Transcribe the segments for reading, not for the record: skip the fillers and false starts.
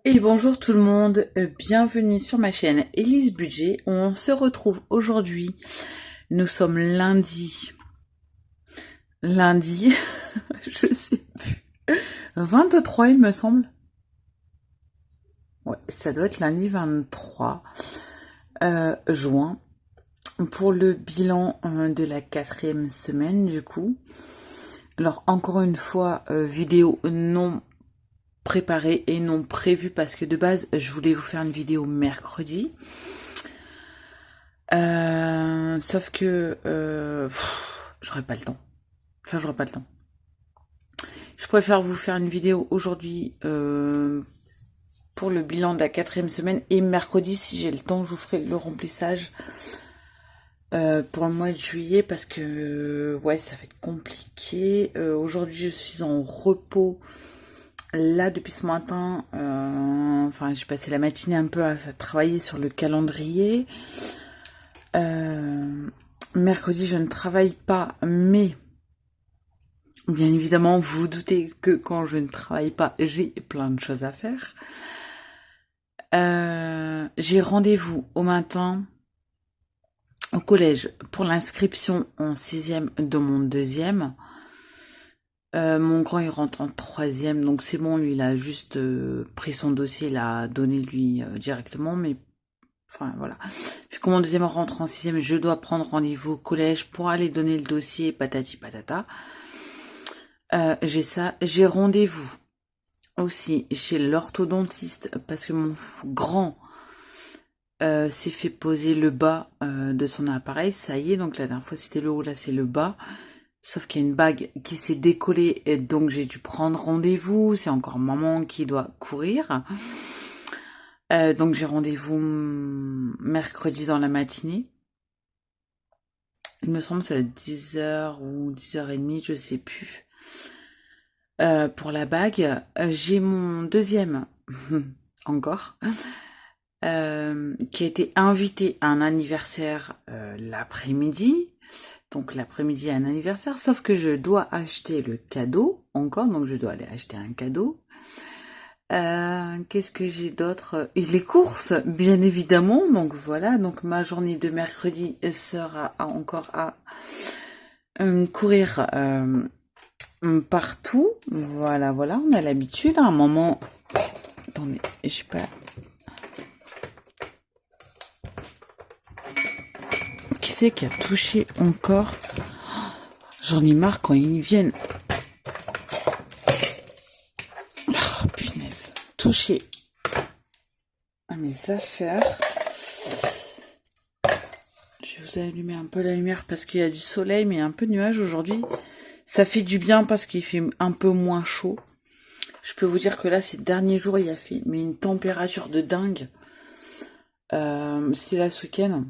Et bonjour tout le monde, bienvenue sur ma chaîne Elise Budget. On se retrouve aujourd'hui, nous sommes lundi, je sais plus, 23 il me semble. Ouais, ça doit être lundi 23 juin, pour le bilan de la 4e semaine du coup. Alors encore une fois, vidéo non préparée et non prévue parce que de base je voulais vous faire une vidéo mercredi. Sauf que j'aurais pas le temps. Enfin, j'aurais pas le temps. Je préfère vous faire une vidéo aujourd'hui pour le bilan de la 4e semaine, et mercredi, si j'ai le temps, je vous ferai le remplissage pour le mois de juillet, parce que ouais, ça va être compliqué. Aujourd'hui, je suis en repos. Là, depuis ce matin, enfin, j'ai passé la matinée un peu à travailler sur le calendrier. Mercredi, je ne travaille pas, mais bien évidemment, vous vous doutez que quand je ne travaille pas, j'ai plein de choses à faire. J'ai rendez-vous au matin au collège pour l'inscription en 6e de mon 2e. Mon grand, il rentre en 3e, donc c'est bon, lui, il a juste pris son dossier, il a donné lui directement, mais enfin voilà. Puis quand mon 2e rentre en 6e, je dois prendre rendez-vous au collège pour aller donner le dossier, patati patata. J'ai ça, j'ai rendez-vous aussi chez l'orthodontiste parce que mon grand s'est fait poser le bas de son appareil. Ça y est, donc la dernière fois c'était le haut, là c'est le bas. Sauf qu'il y a une bague qui s'est décollée, et donc j'ai dû prendre rendez-vous. C'est encore maman qui doit courir. Donc j'ai rendez-vous mercredi dans la matinée. Il me semble que c'est à 10h ou 10h30, je sais plus. Pour la bague, j'ai mon 2e, encore, qui a été invité à un anniversaire l'après-midi. Donc l'après-midi à un anniversaire, sauf que je dois acheter le cadeau encore, donc je dois aller acheter un cadeau. Qu'est-ce que j'ai d'autre? Et les courses, bien évidemment. Donc voilà, donc ma journée de mercredi sera encore à courir partout. Voilà, on a l'habitude. À un moment, attendez, je sais pas. Qui c'est qui a touché encore? J'en ai marre quand ils viennent. Oh, punaise. Toucher à mes affaires. Je vais vous allumer un peu la lumière parce qu'il y a du soleil, mais il y a un peu de nuage aujourd'hui. Ça fait du bien parce qu'il fait un peu moins chaud. Je peux vous dire que là, ces derniers jours, il a fait une température de dingue. C'était là ce week-end.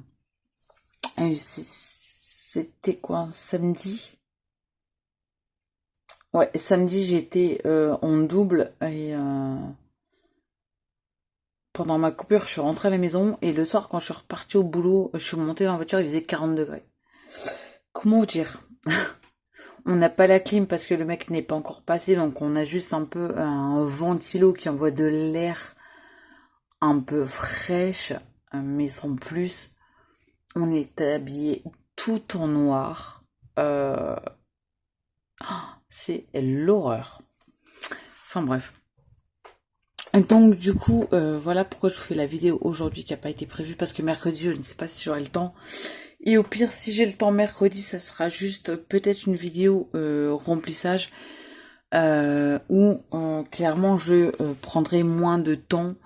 C'était quoi, samedi? Ouais, samedi, j'étais en double, et pendant ma coupure, je suis rentrée à la maison, et le soir, quand je suis repartie au boulot, je suis montée dans la voiture, il faisait 40 degrés. Comment vous dire? On n'a pas la clim parce que le mec n'est pas encore passé, donc on a juste un peu un ventilo qui envoie de l'air un peu fraîche, mais sans plus. On est habillé tout en noir. C'est l'horreur. Enfin bref. Donc du coup, voilà pourquoi je vous fais la vidéo aujourd'hui qui n'a pas été prévue, parce que mercredi, je ne sais pas si j'aurai le temps. Et au pire, si j'ai le temps mercredi, ça sera juste peut-être une vidéo remplissage où clairement je prendrai moins de temps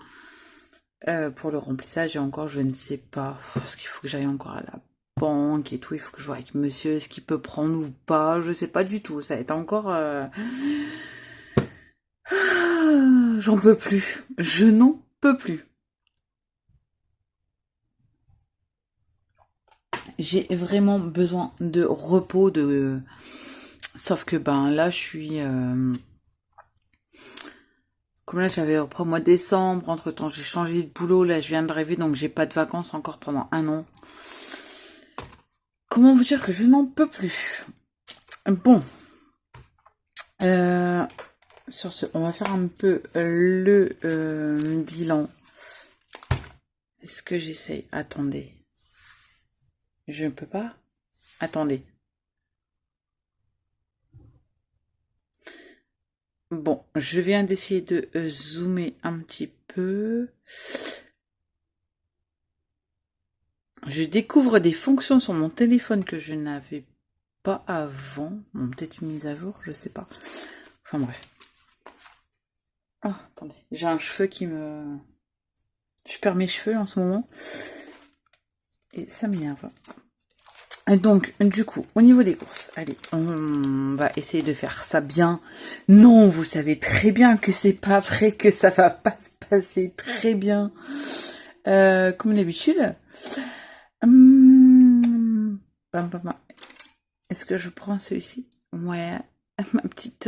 pour le remplissage. Et encore, je ne sais pas, parce qu'il faut que j'aille encore à la banque et tout. Il faut que je vois avec monsieur ce qu'il peut prendre ou pas. Je sais pas du tout. Ça va être encore... J'en peux plus. Je n'en peux plus. J'ai vraiment besoin de repos, sauf que ben là je suis comme là j'avais repris au mois de décembre, entre temps j'ai changé de boulot, là je viens de rêver, donc j'ai pas de vacances encore pendant 1 an. Comment vous dire que je n'en peux plus? Bon, Euh, sur ce, on va faire un peu le bilan. Est-ce que j'essaye? Attendez. Je ne peux pas? Attendez. Bon, je viens d'essayer de zoomer un petit peu. Je découvre des fonctions sur mon téléphone que je n'avais pas avant. Bon, peut-être une mise à jour, je sais pas. Enfin bref. Ah, attendez. J'ai un cheveu qui me... Je perds mes cheveux en ce moment. Et ça m'énerve. Donc, du coup, au niveau des courses, allez, on va essayer de faire ça bien. Non, vous savez très bien que c'est pas vrai, que ça va pas se passer très bien. Comme d'habitude. Est-ce que je prends celui-ci? Ouais, ma petite...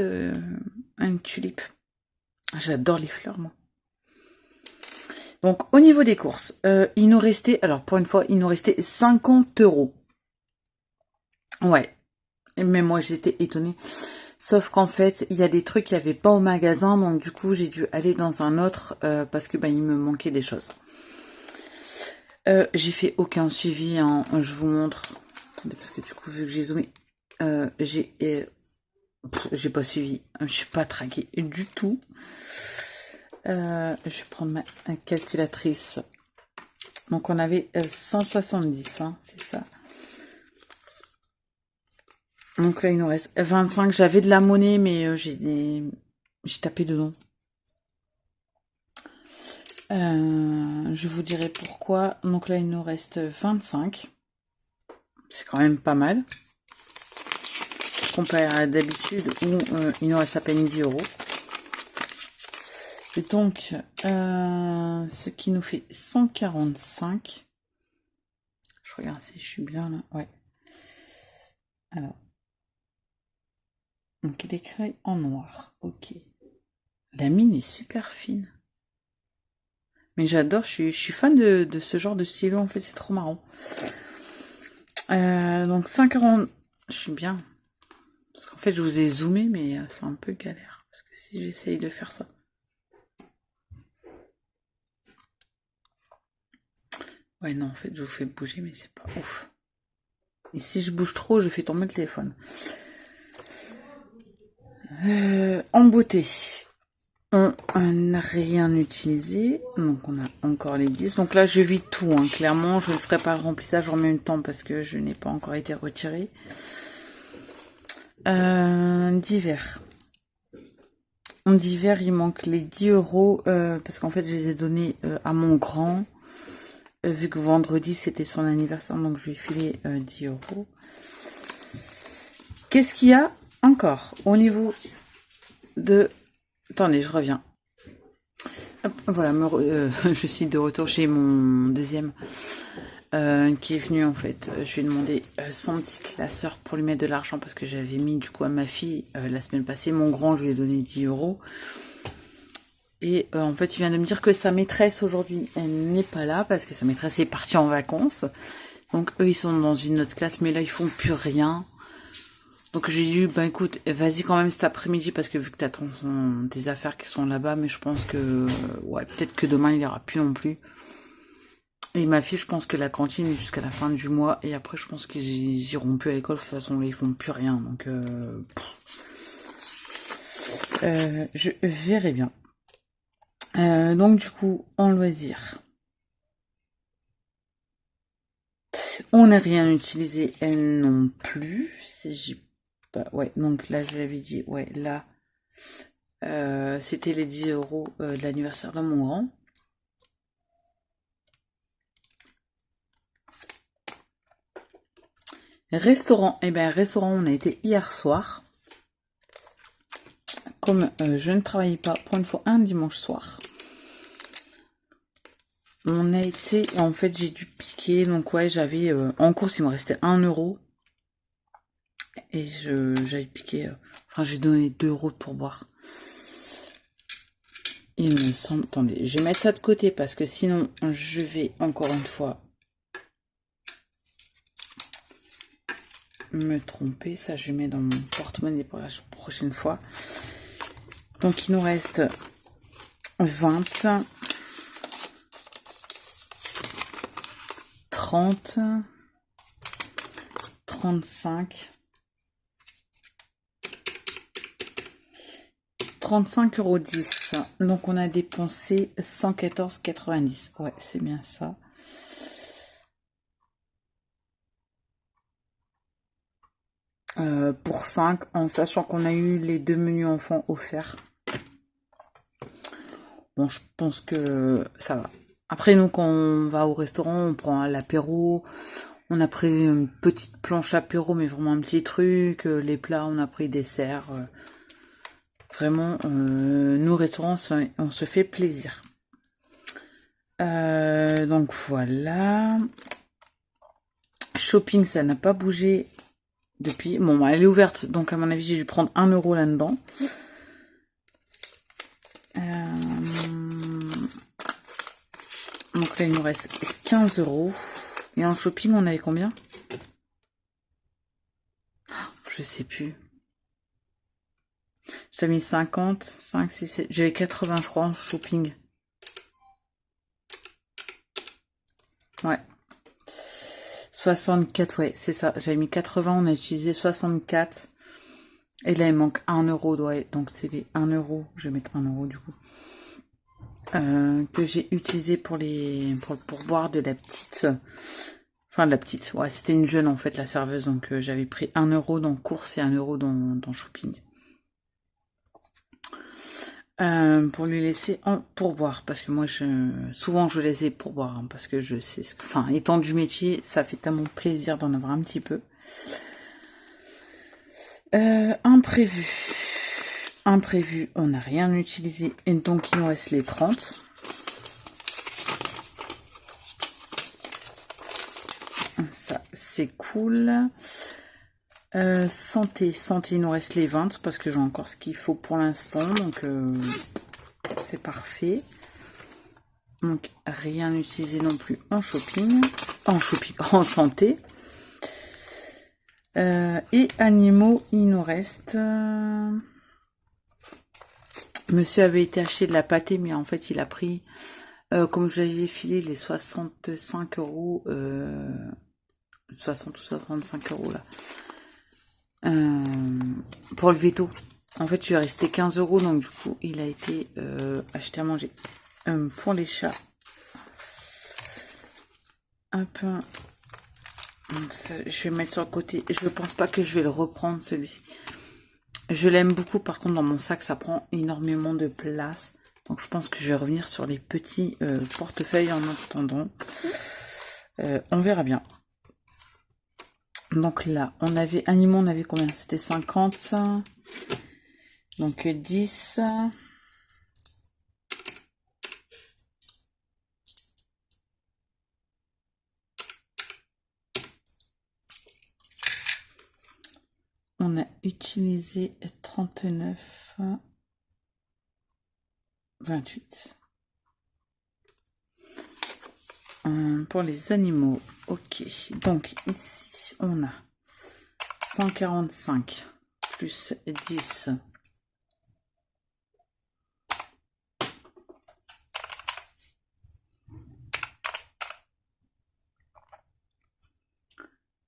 une tulipe. J'adore les fleurs, moi. Donc, au niveau des courses, il nous restait... Alors, pour une fois, il nous restait 50 €. Ouais. Mais moi, j'étais étonnée. Sauf qu'en fait, il y a des trucs qu'il n'y avait pas au magasin. Donc, du coup, j'ai dû aller dans un autre parce que il me manquait des choses. J'ai fait aucun suivi. Hein. Je vous montre. Attendez, parce que du coup, vu que j'ai zoomé, j'ai pas suivi. Je suis pas traquée du tout. Je vais prendre ma calculatrice. Donc, on avait 170, hein, c'est ça. Donc là, il nous reste 25. J'avais de la monnaie, mais j'ai tapé dedans. Je vous dirai pourquoi. Donc là, il nous reste 25. C'est quand même pas mal. Comparé à d'habitude où il nous reste à peine 10 €. Et donc, ce qui nous fait 145. Je regarde si je suis bien là. Ouais. Alors. Donc, il est écrit en noir. Ok. La mine est super fine. Mais j'adore, je suis fan de ce genre de stylo, en fait, c'est trop marrant. Donc 140, je suis bien. Parce qu'en fait, je vous ai zoomé, mais c'est un peu galère. Parce que si j'essaye de faire ça. Ouais, non, en fait, je vous fais bouger, mais c'est pas ouf. Et si je bouge trop, je fais tomber le téléphone. En beauté, on n'a rien utilisé. Donc, on a encore les 10. Donc là, je vide tout. Hein. Clairement, je ne ferai pas le remplissage en même temps parce que je n'ai pas encore été retiré. Divers. En divers, il manque les 10 € parce qu'en fait, je les ai donnés à mon grand. Vu que vendredi, c'était son anniversaire, donc je lui ai filé 10 €. Qu'est-ce qu'il y a encore au niveau de... Attendez, je reviens. Hop, voilà, je suis de retour chez mon deuxième qui est venu en fait. Je lui ai demandé son petit classeur pour lui mettre de l'argent parce que j'avais mis du coup à ma fille la semaine passée. Mon grand, je lui ai donné 10 €. Et en fait, il vient de me dire que sa maîtresse aujourd'hui, elle n'est pas là parce que sa maîtresse est partie en vacances. Donc eux, ils sont dans une autre classe, mais là, ils font plus rien. Donc j'ai dit, bah écoute, vas-y quand même cet après-midi parce que vu que t'as tes affaires qui sont là-bas, mais je pense que, ouais, peut-être que demain, il n'y aura plus non plus. Et ma fille, je pense que la cantine est jusqu'à la fin du mois. Et après, je pense qu'ils iront plus à l'école. De toute façon, là, ils font plus rien. Donc, je verrai bien. Donc du coup, en loisir, on n'a rien utilisé, elle non plus. Ouais, donc là je l'avais dit, ouais, là, c'était les 10 € de l'anniversaire de mon grand. Restaurant, restaurant, on a été hier soir. Comme je ne travaillais pas pour une fois un dimanche soir. On a été, en fait, j'ai dû piquer, donc ouais, j'avais, en course, il me restait 1 €. Et j'avais piqué, enfin, j'ai donné 2 € pour boire. Il me semble, attendez, je vais mettre ça de côté parce que sinon, je vais encore une fois me tromper. Ça, je mets dans mon porte-monnaie pour la prochaine fois. Donc, il nous reste 20, 30, 35, 35,10 €. Donc, on a dépensé 114,90 €. Ouais, c'est bien ça. Pour 5, en sachant qu'on a eu les 2 menus enfants offerts. Bon, je pense que ça va. Après, nous, quand on va au restaurant, on prend l'apéro. On a pris une petite planche apéro, mais vraiment un petit truc. Les plats, on a pris dessert. Vraiment, nous, au restaurant, on se fait plaisir. Donc, voilà. Shopping, ça n'a pas bougé depuis. Bon, elle est ouverte, donc à mon avis, j'ai dû prendre 1 € là-dedans. Donc là, il nous reste 15 €. Et en shopping, on avait combien? Je sais plus. J'avais mis 50, 5, 6, 7. J'avais 80, je crois, en shopping. Ouais. 64, ouais, c'est ça. J'avais mis 80, on a utilisé 64. Et là, il manque 1 €. Ouais, donc c'est les 1 €. Je vais mettre 1 € du coup. Que j'ai utilisé pour boire de la petite. Enfin, de la petite. Ouais, c'était une jeune en fait, la serveuse. Donc j'avais pris 1 € dans course et 1 € dans shopping. Pour lui laisser en pourboire, parce que moi souvent je laissais pourboire, hein, parce que je sais enfin, étant du métier, ça fait tellement plaisir d'en avoir un petit peu. Imprévu, on n'a rien utilisé, et donc il nous reste les 30. Ça c'est cool. Santé, il nous reste les 20 parce que j'ai encore ce qu'il faut pour l'instant, donc c'est parfait. Donc rien utilisé non plus en shopping, en santé. Et animaux, il nous reste. Monsieur avait été acheter de la pâtée, mais en fait il a pris, comme j'avais filé les 65 €, 60 ou 65 € là. Pour le veto. En fait, il lui est resté 15 €, donc du coup, il a été acheté à manger. Pour les chats. Un peu. Donc ça, je vais mettre sur le côté. Je ne pense pas que je vais le reprendre, celui-ci. Je l'aime beaucoup, par contre, dans mon sac, ça prend énormément de place. Donc je pense que je vais revenir sur les petits portefeuilles en attendant. On verra bien. Donc là, on avait animaux, on avait combien? C'était 50. Donc 10. On a utilisé 39. 28. Pour les animaux, ok. Donc ici, on a 145 plus 10.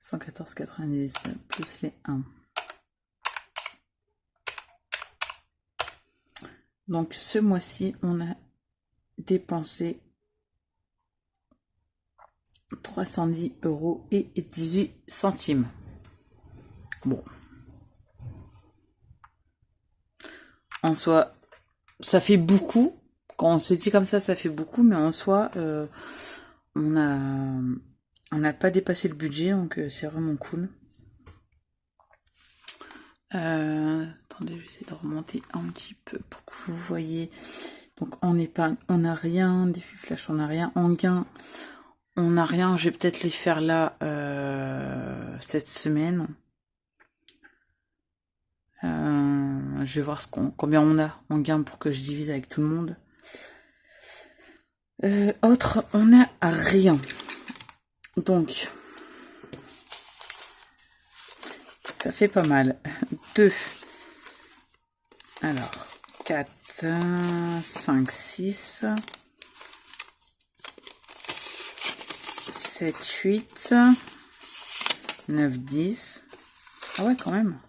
« 114,90 plus les 1. Donc ce mois-ci, on a dépensé 310 € et 18 centimes. Bon. En soi, ça fait beaucoup. Quand on se dit comme ça fait beaucoup, mais en soi, on n'a pas dépassé le budget, donc c'est vraiment cool. Attendez, je vais essayer de remonter un petit peu pour que vous voyez. Donc en épargne, on n'a rien, défi flash, on n'a rien, en gain, on n'a rien. Je vais peut-être les faire là cette semaine. Je vais voir combien on a en gain pour que je divise avec tout le monde. Autre, on n'a rien. Donc, Ça fait pas mal. 2. Alors, 4, 5, 6, 7, 8, 9, 10. Ah ouais, quand même.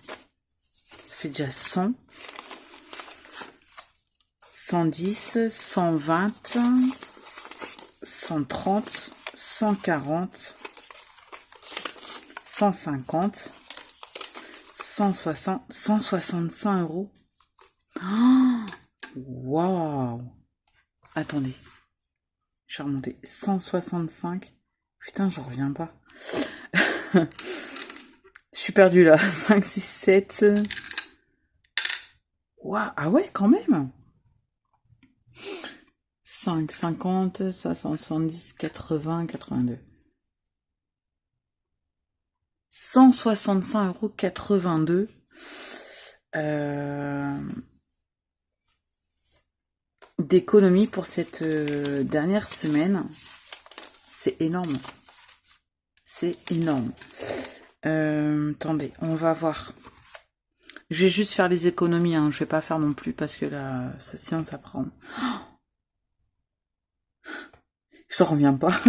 Ça fait déjà 100. 110, 120, 130, 140, 150, 160, 165 euros. Oh, waouh! Attendez. Je vais remonter. 165. Putain, j'en reviens pas. Je suis perdue là. 5, 6, 7. Waouh! Ah ouais, quand même! 5, 50, 60, 70, 80, 82. 165,82 € d'économie pour cette dernière semaine. C'est énorme. C'est énorme. Attendez, on va voir. Je vais juste faire les économies, hein. Je vais pas faire non plus parce que là, sinon ça prend. Je reviens pas.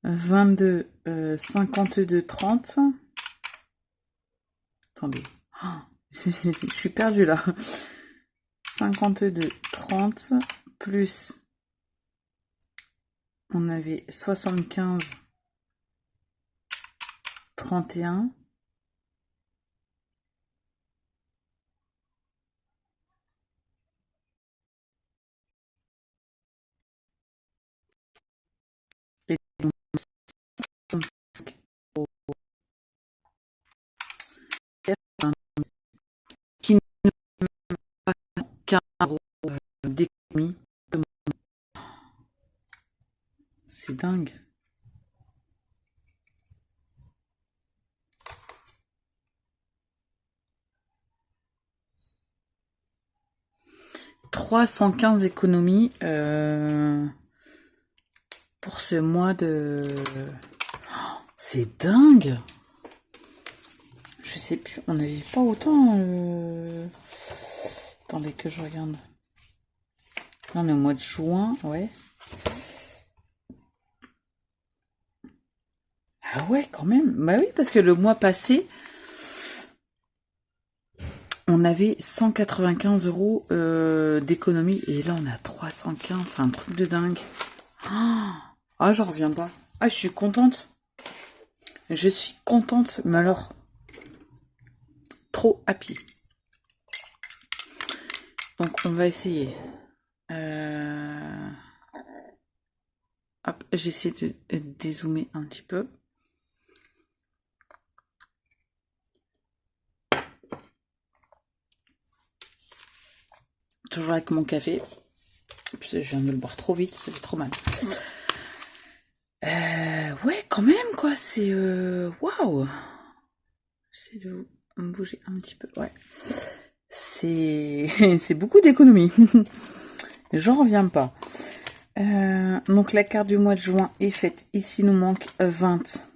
22, 52, 30. Attendez. Je suis perdue là. 52, 30 plus. On avait 75, 31. Et qui ne pas 15 € d'économie. C'est dingue. « 315 économies pour ce mois de... C'est dingue. Je sais plus, on n'avait pas autant... Attendez que je regarde. Là, on est au mois de juin, ouais. Ah ouais, quand même. Bah oui, parce que le mois passé, on avait 195 € d'économie. Et là, on a 315. C'est un truc de dingue. Ah, j'en reviens pas. Ah, je suis contente. Je suis contente. Mais alors, trop happy. Donc, on va essayer. Hop, j'essaie de dézoomer un petit peu. Toujours avec mon café. Puis je viens de le boire trop vite, ça fait trop mal. Ouais, quand même, quoi. C'est... Waouh. J'essaie de me bouger un petit peu. Ouais. C'est... c'est beaucoup d'économies. J'en reviens pas. Donc la carte du mois de juin est faite. Ici, il nous manque 20.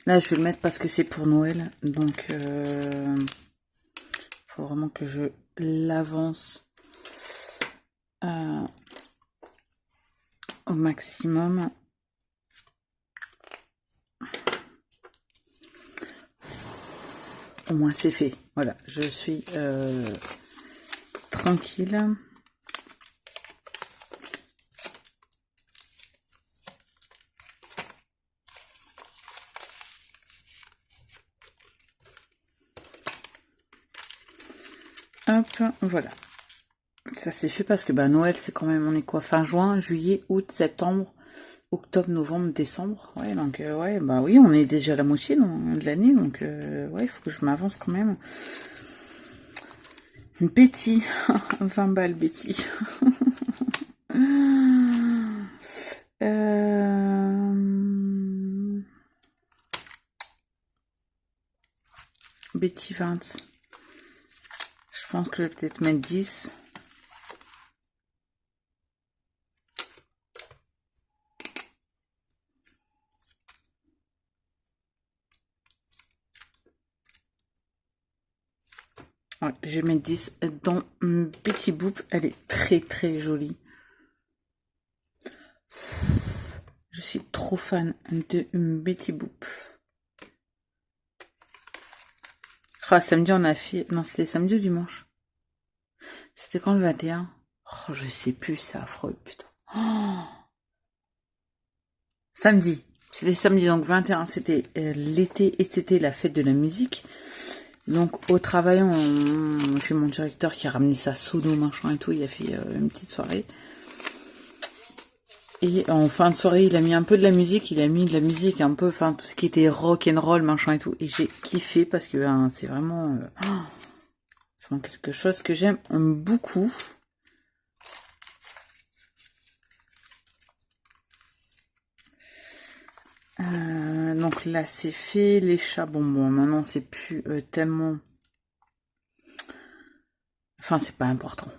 Là, je vais le mettre parce que c'est pour Noël. Donc, faut vraiment que je l'avance au maximum. Au moins, c'est fait. Voilà, je suis tranquille. Hop, voilà. Ça c'est fait parce que bah, Noël, c'est quand même, on est quoi, fin juin, juillet, août, septembre, octobre, novembre, décembre. Ouais, donc, ouais, bah oui, on est déjà à la moitié de l'année, donc, ouais, il faut que je m'avance quand même. Betty, 20 balles, Betty. Betty 20. Je pense que je vais peut-être mettre 10. Ouais, je vais mettre 10 dans Betty Boop. Elle est très très jolie. Je suis trop fan de Betty Boop. Ah, samedi on a fait... Non, c'était samedi ou dimanche? C'était quand le 21? Oh, je sais plus, c'est affreux, putain. Oh, samedi. C'était samedi, donc 21, c'était l'été et c'était la fête de la musique. Donc au travail, j'ai mon directeur qui a ramené sa sono, machin et tout, il a fait une petite soirée. Et en fin de soirée, il a mis un peu de la musique, il a mis de la musique un peu, enfin tout ce qui était rock and roll, machin et tout. Et j'ai kiffé parce que c'est vraiment, c'est vraiment quelque chose que j'aime beaucoup. Donc là c'est fait, les chats, bon maintenant c'est plus tellement, enfin c'est pas important.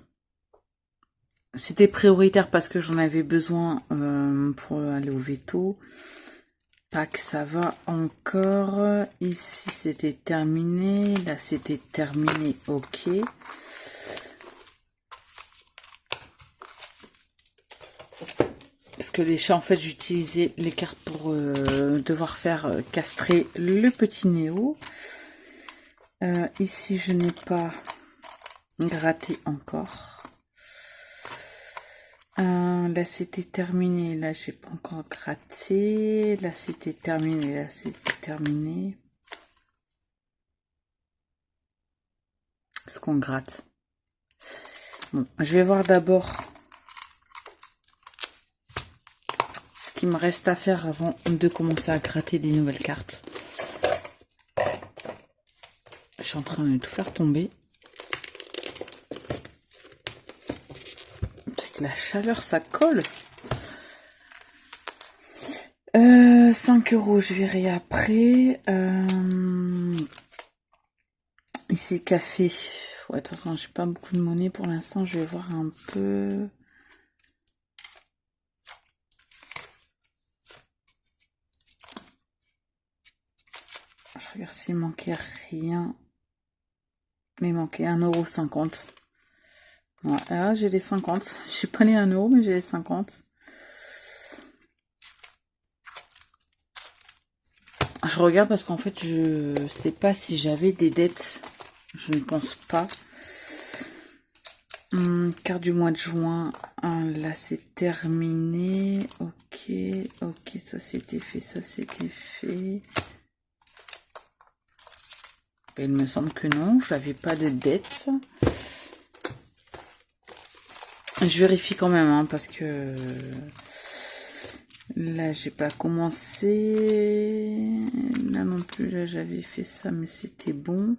C'était prioritaire parce que j'en avais besoin pour aller au veto. Tac, ça va encore. Ici c'était terminé, là c'était terminé, ok. Parce que les chats, en fait, j'utilisais les cartes pour devoir faire castrer le petit Néo. Ici, je n'ai pas gratté encore. Là, c'était terminé. Là, j'ai pas encore gratté. Là, c'était terminé. Là, c'était terminé. Est-ce qu'on gratte? Bon, je vais voir d'abord ce qu'il me reste à faire avant de commencer à gratter des nouvelles cartes. Je suis en train de tout faire tomber. C'est que la chaleur, ça colle. 5 euros, je verrai après. Ici, café. Ouais, attention, j'ai pas beaucoup de monnaie pour l'instant. Je vais voir un peu. Je regarde s'il manquait rien. Il manquait 1,50 €. Ouais, ah, j'ai les 50. Je suis pas les 1 euro, mais j'ai les 50. Je regarde parce qu'en fait, je sais pas si j'avais des dettes. Je ne pense pas. Carte du mois de juin. Là, c'est terminé. Ok, ok, ça c'était fait, ça c'était fait. Il me semble que non, j'avais pas de dette. Je vérifie quand même, hein, parce que là, j'ai pas commencé. Là non plus, là, j'avais fait ça, mais c'était bon.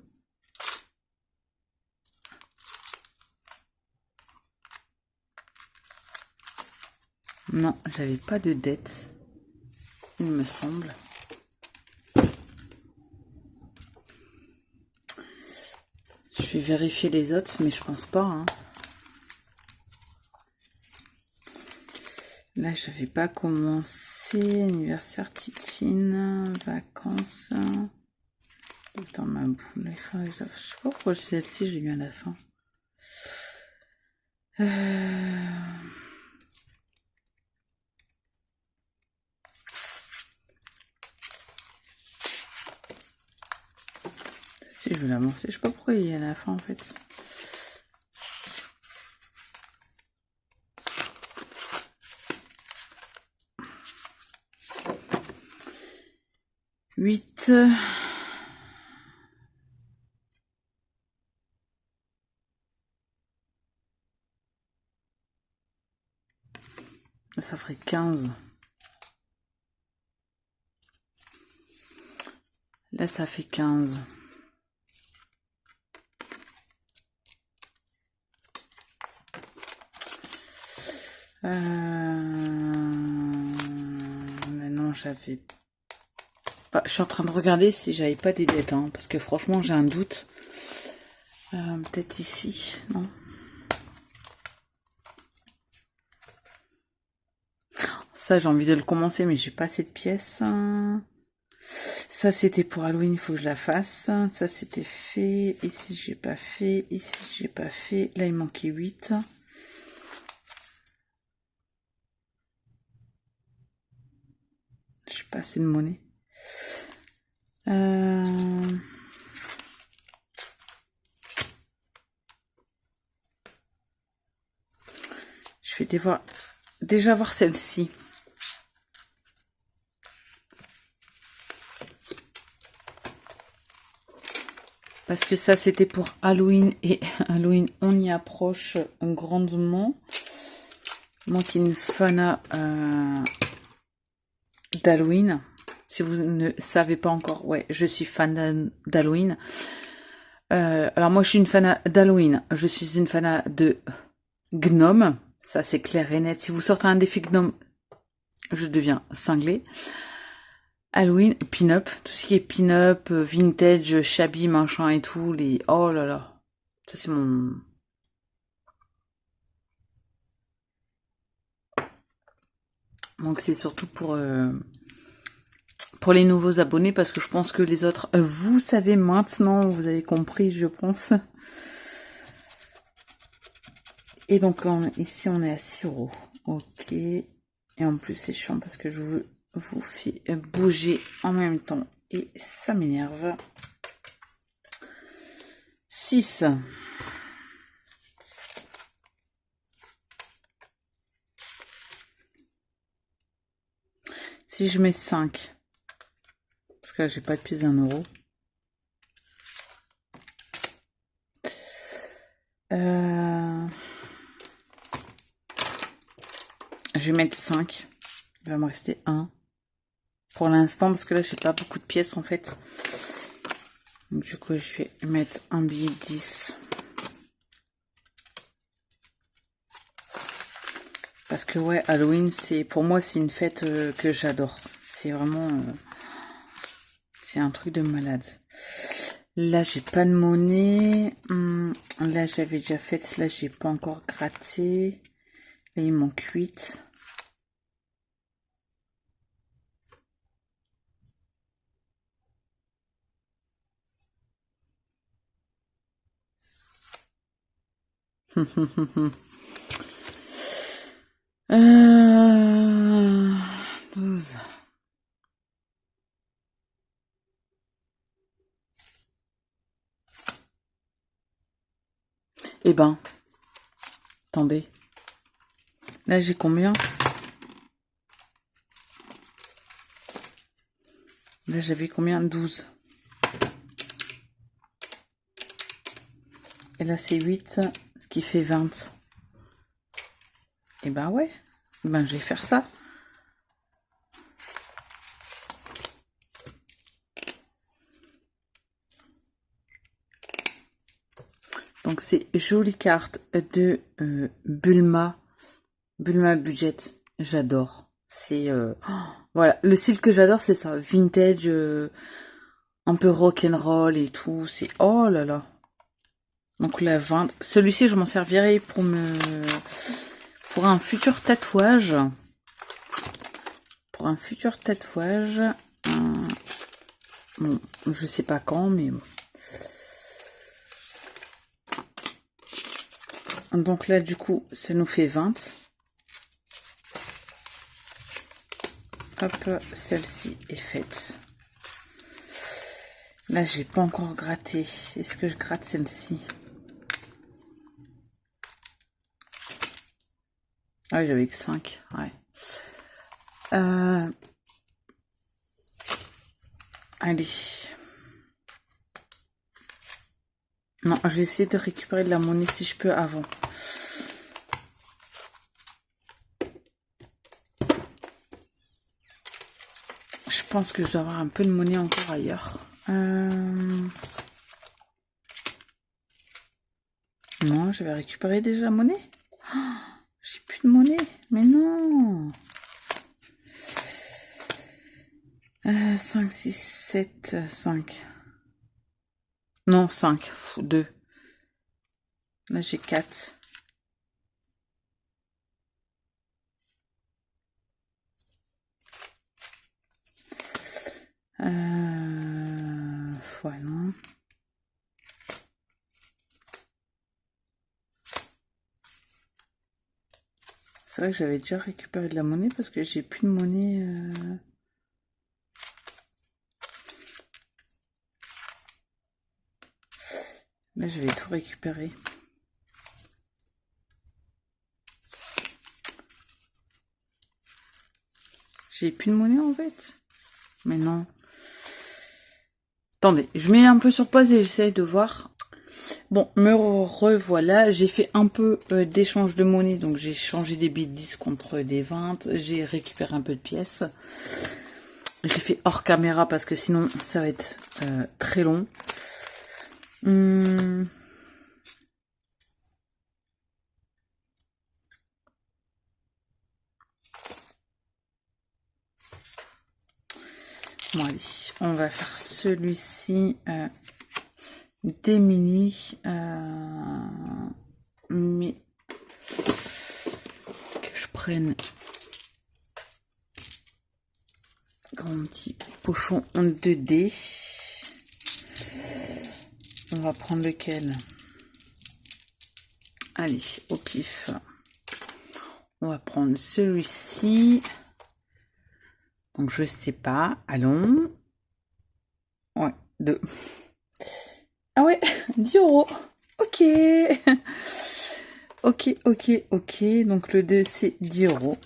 Non, j'avais pas de dette, il me semble. Je vais vérifier les autres, mais je pense pas, hein. Là, j'avais pas commencé. Anniversaire, Titine, vacances. Dans ma boule. Je sais pas pourquoi celle-ci, j'ai mis à la fin. Si, je vais l'avancer. Je sais pas pourquoi il est à la fin, en fait. Huit. Ça ferait 15. Là, ça fait 15. Maintenant, j'avais pas... Je suis en train de regarder si j'avais pas des dettes, hein, parce que franchement, j'ai un doute. Peut-être ici, non? Ça, j'ai envie de le commencer, mais j'ai pas assez de pièces. Ça, c'était pour Halloween, il faut que je la fasse. Ça, c'était fait. Ici, j'ai pas fait. Ici, j'ai pas fait. Là, il manquait 8. J'ai pas assez de monnaie. Je vais déjà voir celle-ci. Parce que ça, c'était pour Halloween. Et Halloween, on y approche grandement. Moi qui est une fana d'Halloween. Si vous ne savez pas encore, ouais, je suis fan d'Halloween. Alors moi, je suis une fan d'Halloween. Je suis une fan de Gnome. Ça, c'est clair et net. Si vous sortez un défi Gnome, je deviens cinglé. Halloween, pin-up, tout ce qui est pin-up, vintage, shabby, machin et tout, les... Oh là là, ça c'est mon... Donc c'est surtout pour les nouveaux abonnés, parce que je pense que les autres, vous savez maintenant, vous avez compris, je pense. Et donc ici on est à 6 €. Ok. Et en plus c'est chiant parce que je vous fais bouger en même temps. Et ça m'énerve. 6. Si je mets 5, parce que là j'ai pas de pièce d'1 €. Je vais mettre 5. Il va me rester 1. Pour l'instant, parce que là j'ai pas beaucoup de pièces en fait. Donc, du coup je vais mettre un billet 10. Parce que ouais, Halloween, pour moi c'est une fête que j'adore. C'est vraiment... c'est un truc de malade. Là, j'ai pas de monnaie. Là, j'avais déjà fait. Là, j'ai pas encore gratté. Là, il manque 8. euh... 12. Eh ben, attendez. Là, j'ai combien? Là, j'avais combien? 12. Et là, c'est 8, ce qui fait 20. Eh ben, ouais. Ben, je vais faire ça. Donc, c'est jolie carte de Bulma. Bulma Budget. J'adore. C'est... voilà. Le style que j'adore, c'est ça. Vintage... un peu rock'n'roll et tout, c'est... Oh là là. Donc la 20. Celui-ci, je m'en servirai pour un futur tatouage. Pour un futur tatouage. Bon, je sais pas quand, mais bon. Donc là, du coup, ça nous fait 20. Hop, celle-ci est faite. Là, j'ai pas encore gratté. Est-ce que je gratte celle-ci? Ah oui, j'avais que 5. Ouais. Allez. Non, je vais essayer de récupérer de la monnaie si je peux avant. Je pense que je dois avoir un peu de monnaie encore ailleurs. Non, j'avais récupéré déjà la monnaie. Oh, j'ai plus de monnaie. Mais non. 5, 6, 7, 5. Non, 5. 2. Là, j'ai 4. Ouais, non. C'est vrai que j'avais déjà récupéré de la monnaie parce que j'ai plus de monnaie. Là, je vais tout récupérer. J'ai plus de monnaie en fait. Mais non. Attendez, je mets un peu sur pause et j'essaye de voir. Bon, me revoilà. J'ai fait un peu d'échange de monnaie. Donc j'ai changé des billets de 10 contre des 20. J'ai récupéré un peu de pièces. Je l'ai fait hors caméra parce que sinon ça va être très long. Bon allez, on va faire celui-ci des mini. Mais que je prenne un petit pochon en 2D. On va prendre lequel? Allez, au pif. On va prendre celui-ci. Donc, je sais pas. Allons. Ouais, 2. Ah ouais, 10 euros. Ok. Ok. Donc, le 2, c'est 10 euros.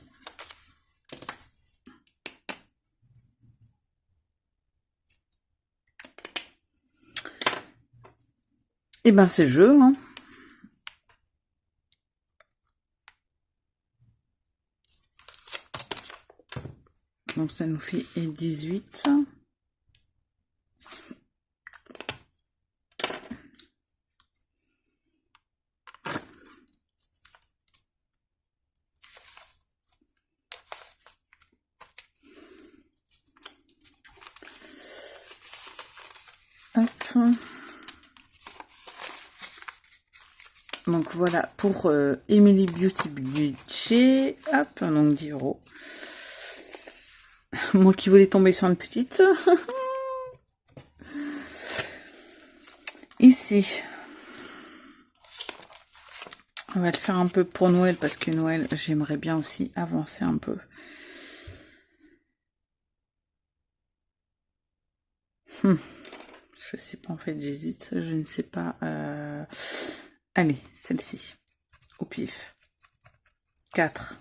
Et ben, c'est le jeu, hein. Donc, ça nous fait 18. Hop. Donc voilà pour Emily Beauty Budget. Hop, donc 10 euros. Moi qui voulais tomber sur une petite. Ici. On va le faire un peu pour Noël parce que Noël, j'aimerais bien aussi avancer un peu. Je sais pas en fait, j'hésite. Je ne sais pas. Allez, celle-ci. Au pif. 4.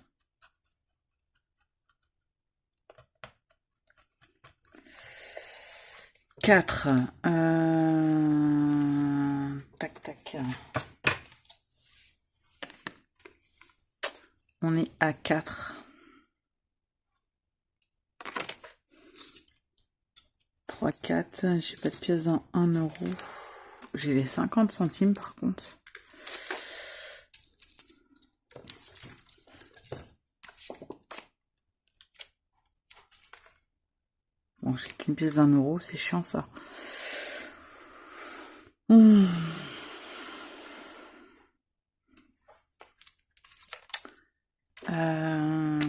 Tac. On est à 4. 3, 4. J'ai pas de pièces dans 1 euro. J'ai les 50 centimes par contre. Bon, j'ai qu'une pièce d'un euro, c'est chiant ça.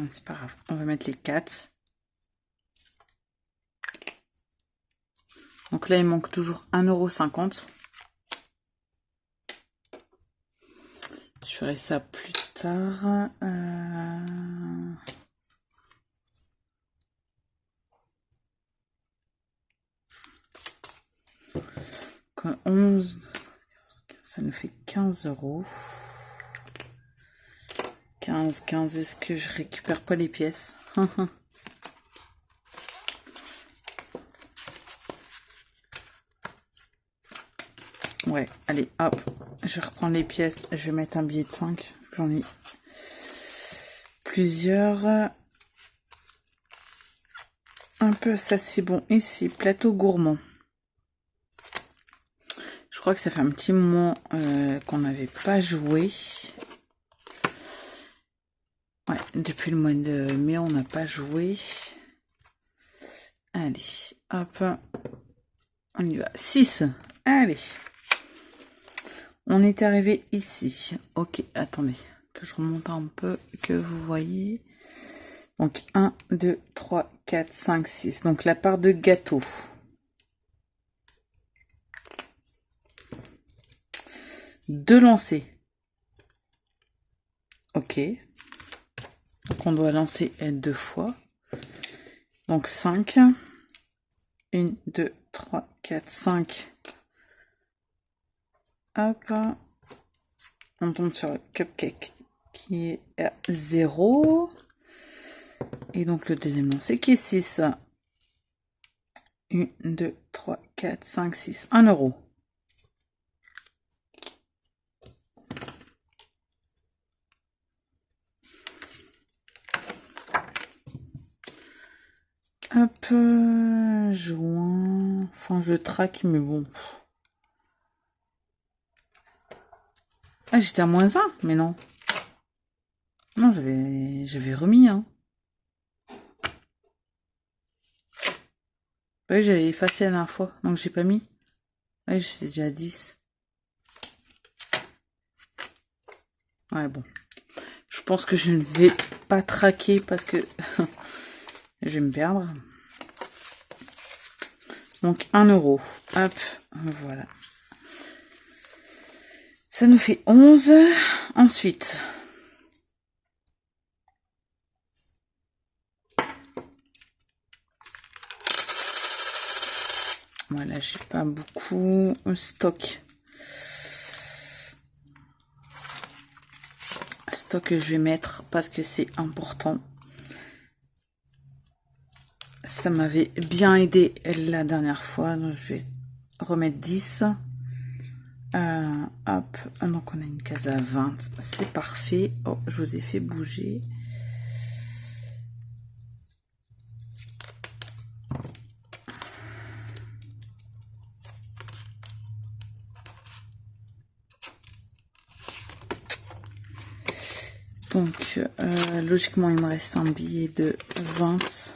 C'est pas grave, on va mettre les 4. Donc là, il manque toujours 1,50 €. Je ferai ça plus tard. 11, ça nous fait 15 €. 15, est-ce que je récupère pas les pièces? Ouais, allez, hop. Je reprends les pièces. Je vais mettre un billet de 5. J'en ai plusieurs. Un peu, ça c'est bon. Ici, plateau gourmand. Je crois que ça fait un petit moment qu'on n'avait pas joué. Ouais, depuis le mois de mai, on n'a pas joué. Allez, hop. On y va. 6. Allez. On est arrivé ici. Ok, attendez. Que je remonte un peu, que vous voyez. Donc 1, 2, 3, 4, 5, 6. Donc la part de gâteau. Deux lancers. Ok. Donc on doit lancer deux fois. Donc 5. 1, 2, 3, 4, 5. Hop. On tombe sur le cupcake qui est à 0. Et donc le deuxième lancer qui est 6. 1, 2, 3, 4, 5, 6. 1 euro. Hop, juin. Enfin, je traque, mais bon. Ah, j'étais à -1, mais non. Non, j'avais remis, hein. Oui, j'avais effacé la dernière fois, donc j'ai pas mis. Oui, j'étais déjà à 10. Ouais, bon. Je pense que je ne vais pas traquer parce que je vais me perdre. Donc 1 euro. Hop, voilà. Ça nous fait 11. Ensuite. Voilà, j'ai pas beaucoup stock. Stock que je vais mettre parce que c'est important. Ça m'avait bien aidé la dernière fois. Donc je vais remettre 10. Hop, donc on a une case à 20. C'est parfait. Oh, je vous ai fait bouger. Donc, logiquement, il me reste un billet de 20.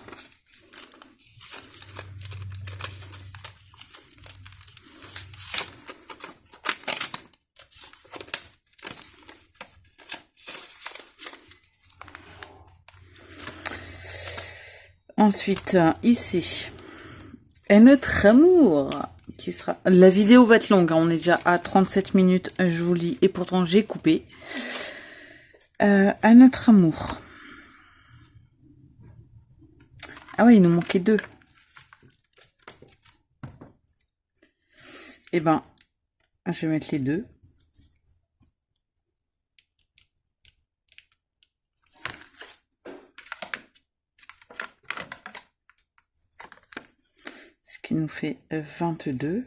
Ensuite, ici, et notre amour, qui sera... La vidéo va être longue, hein, on est déjà à 37 minutes, je vous le dis, et pourtant j'ai coupé. À notre amour. Ah ouais, il nous manquait 2. Eh ben, je vais mettre les 2. Ce qui nous fait 22.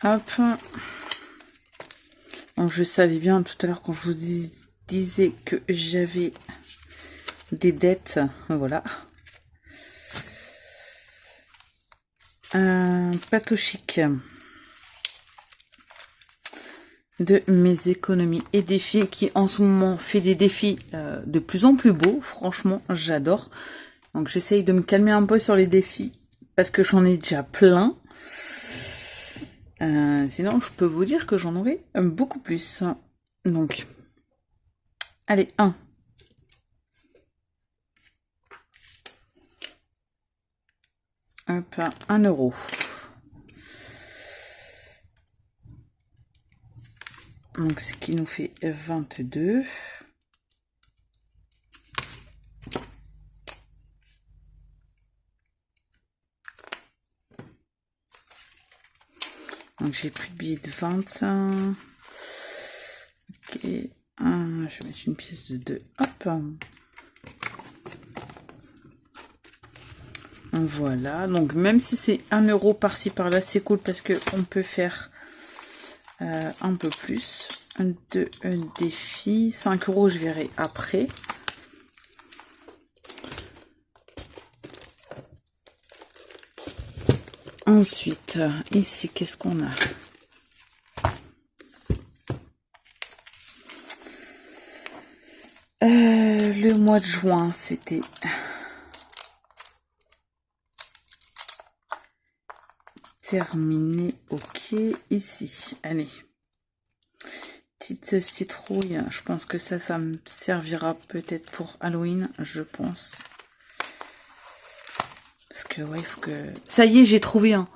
Hop. Donc je savais bien tout à l'heure quand je vous disais que j'avais des dettes. Voilà. Pâteau chic. De mes économies et défis qui en ce moment fait des défis de plus en plus beaux. Franchement, j'adore. Donc j'essaye de me calmer un peu sur les défis parce que j'en ai déjà plein. Sinon, je peux vous dire que j'en aurai beaucoup plus. Donc, allez, 1. Hop, 1 euro. Donc, ce qui nous fait 22. Donc, j'ai plus de billets de 20. Ok. Je vais mettre une pièce de 2. Hop. Voilà. Donc, même si c'est 1 euro par-ci par-là, c'est cool parce que on peut faire un peu plus. De défi. 5 euros, je verrai après. Ensuite, ici, qu'est-ce qu'on a? Le mois de juin, c'était terminé. Ok, ici. Allez. Petite citrouille. Je pense que ça me servira peut-être pour Halloween, je pense. Parce que, ouais, il faut que... Ça y est, j'ai trouvé un.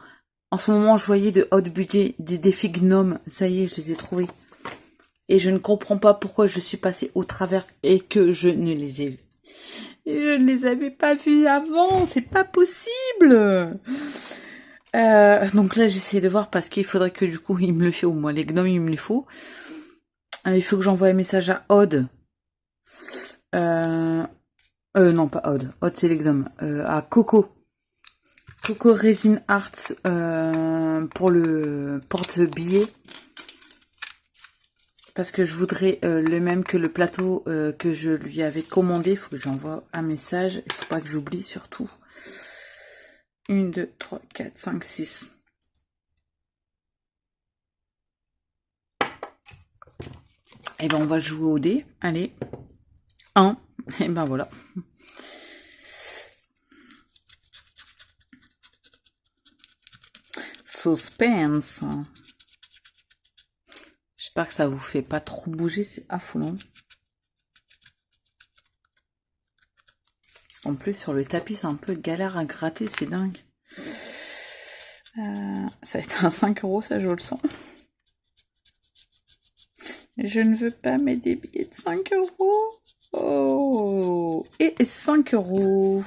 En ce moment, je voyais de haut budget des défis gnomes. Ça y est, je les ai trouvés. Et je ne comprends pas pourquoi je suis passée au travers et que je ne les ai vus. Et je ne les avais pas vus avant. C'est pas possible. Donc là, j'essaie de voir parce qu'il faudrait que du coup, il me le fait au moins. Les gnomes, il me les faut. Il faut que j'envoie un message à Odd. Non, pas Odd. Odd, c'est les gnomes. À Coco. Coco Resin Arts pour le porte-billet. Parce que je voudrais le même que le plateau que je lui avais commandé. Il faut que j'envoie un message. Il faut pas que j'oublie surtout. 1, 2, 3, 4, 5, 6. Et ben on va jouer au dé. Allez. 1. Et ben voilà. Suspense. J'espère que ça vous fait pas trop bouger, c'est affolant. En plus, sur le tapis, c'est un peu galère à gratter, c'est dingue. Ça va être un 5 €, ça, je le sens. Je ne veux pas mettre des billets de 5 €. Oh, et 5 €.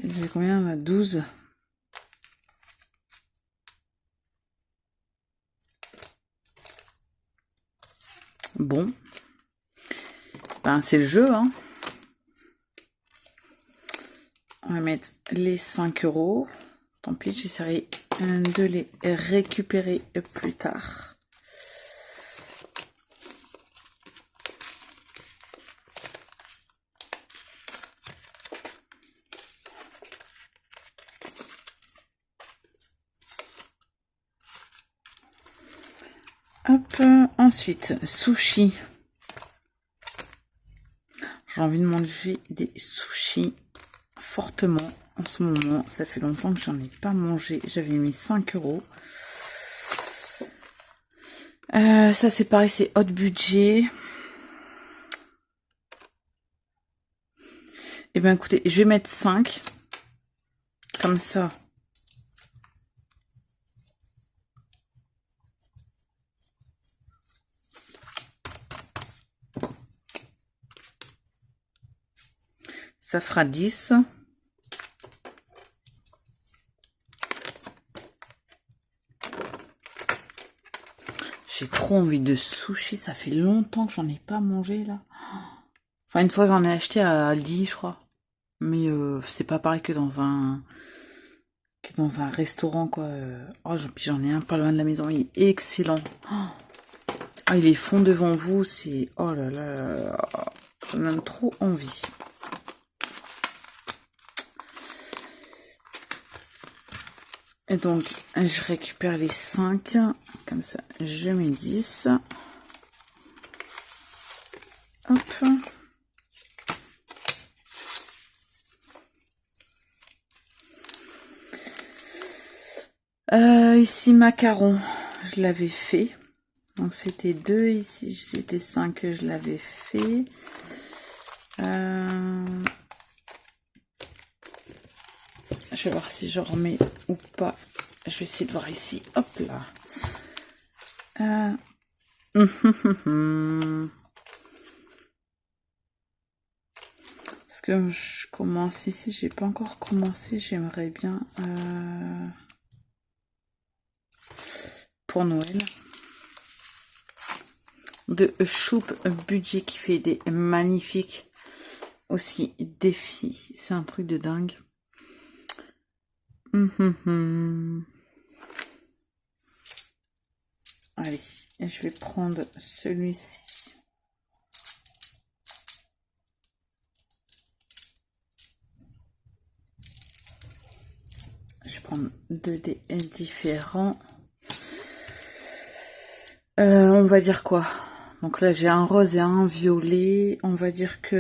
J'ai combien là? 12. Bon. Ben, c'est le jeu, hein. On va mettre les 5 €. Tant pis, j'essaierai de les récupérer plus tard. Hop, ensuite, sushi. J'ai envie de manger des sushis fortement en ce moment. Ça fait longtemps que j'en ai pas mangé. J'avais mis 5 €. Ça c'est pareil, c'est haut budget. Et bien écoutez, je vais mettre 5. Comme ça. Ça fera 10. J'ai trop envie de sushi. Ça fait longtemps que j'en ai pas mangé là. Enfin, une fois j'en ai acheté à Aldi, je crois. Mais c'est pas pareil que dans un restaurant quoi. Oh, j'en ai un pas loin de la maison. Il est excellent. Ah, il est fond devant vous. C'est oh là là. Ça me donne trop envie. Et donc, je récupère les 5. Comme ça, je mets 10. Hop. Ici, macaron. Je l'avais fait. Donc, c'était 2. Ici, c'était 5 que je l'avais fait. Je vais voir si je remets ou pas. Je vais essayer de voir ici. Hop là. Parce que je commence ici. J'ai pas encore commencé. J'aimerais bien pour Noël. De Choupe Budget qui fait des magnifiques aussi défis. C'est un truc de dingue. Allez, je vais prendre celui-ci. Je vais prendre 2 dés différents. On va dire quoi? Donc là, j'ai un rose et un violet. On va dire que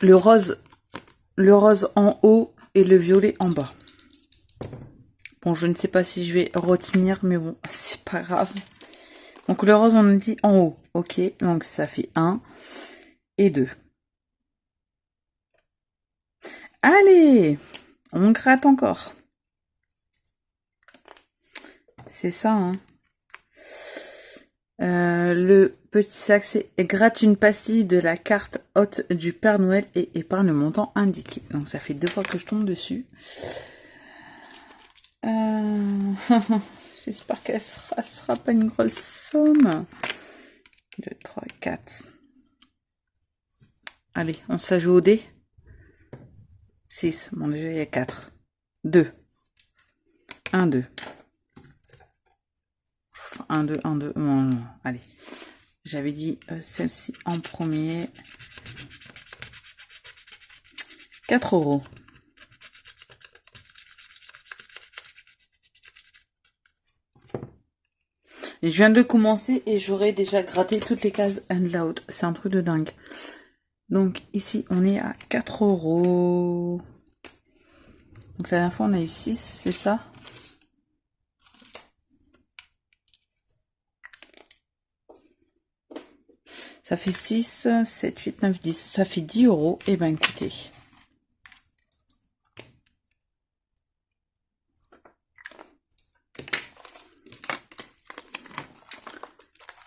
le rose en haut et le violet en bas. Bon, je ne sais pas si je vais retenir, mais bon, c'est pas grave. Donc le rose, on a dit en haut. Ok, donc ça fait 1 et 2. Allez, on gratte encore. C'est ça, hein. Le petit sac, c'est gratte une pastille de la carte haute du Père Noël et épargne le montant indiqué. Donc ça fait 2 fois que je tombe dessus. J'espère qu'elle sera pas une grosse somme. 2, 3, 4. Allez, on s'ajoute au dé. 6. Bon, déjà, il y a 4. 2. 1, 2. 1, 2, 1, 2. Non. Allez. J'avais dit celle-ci en premier. 4 €. Je viens de commencer et j'aurais déjà gratté toutes les cases and loud. C'est un truc de dingue. Donc ici, on est à 4 €. Donc la dernière fois, on a eu 6, c'est ça? Ça fait 6, 7, 8, 9, 10. Ça fait 10 €. Eh ben écoutez.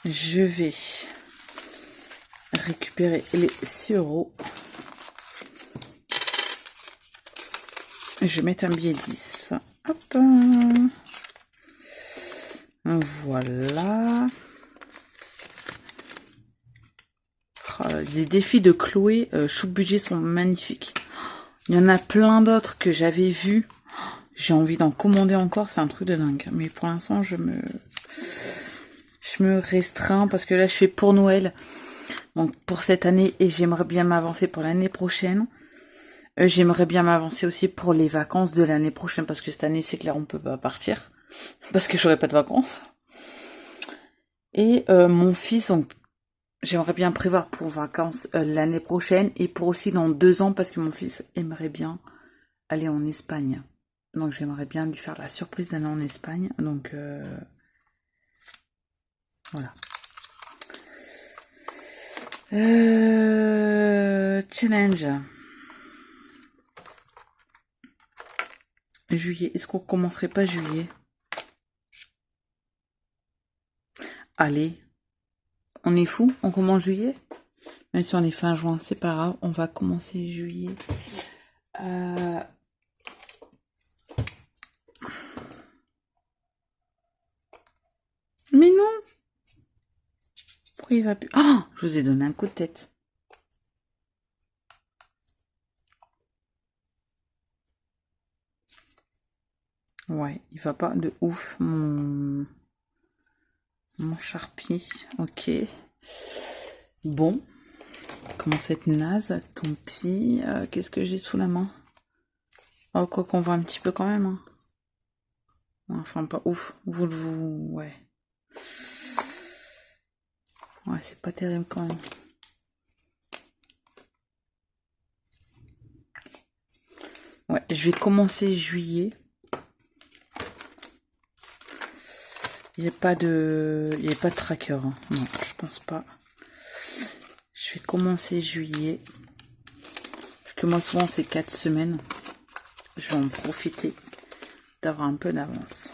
Je vais récupérer les 6 €. Je vais mettre un billet 10. Hop. Voilà. Oh, les défis de Chloé, chou budget sont magnifiques. Il y en a plein d'autres que j'avais vus. J'ai envie d'en commander encore, c'est un truc de dingue. Mais pour l'instant, je me restreins parce que là, je fais pour Noël. Donc pour cette année, et j'aimerais bien m'avancer pour l'année prochaine. J'aimerais bien m'avancer aussi pour les vacances de l'année prochaine parce que cette année, c'est clair, on peut pas partir parce que j'aurai pas de vacances. Et mon fils, donc j'aimerais bien prévoir pour vacances l'année prochaine et pour aussi dans 2 ans parce que mon fils aimerait bien aller en Espagne. Donc j'aimerais bien lui faire la surprise d'aller en Espagne. Donc voilà. Challenge. Juillet. Est-ce qu'on commencerait pas juillet? Allez. On est fou? On commence juillet? Même si on est fin juin, c'est pas grave. On va commencer juillet. Mais non! Pourquoi il va plus? Ah! Je vous ai donné un coup de tête. Ouais, il va pas de ouf, mon Sharpie. Ok. Bon. Commence à être naze. Tant pis. Qu'est-ce que j'ai sous la main? Oh, quoi qu'on voit un petit peu quand même. Hein. Enfin, pas ouf. Ouais. Ouais, c'est pas terrible quand même. Ouais, je vais commencer juillet. Il n'y a pas de tracker. Hein. Non, je pense pas. Je vais commencer juillet. Parce que moi, souvent, c'est 4 semaines. Je vais en profiter d'avoir un peu d'avance.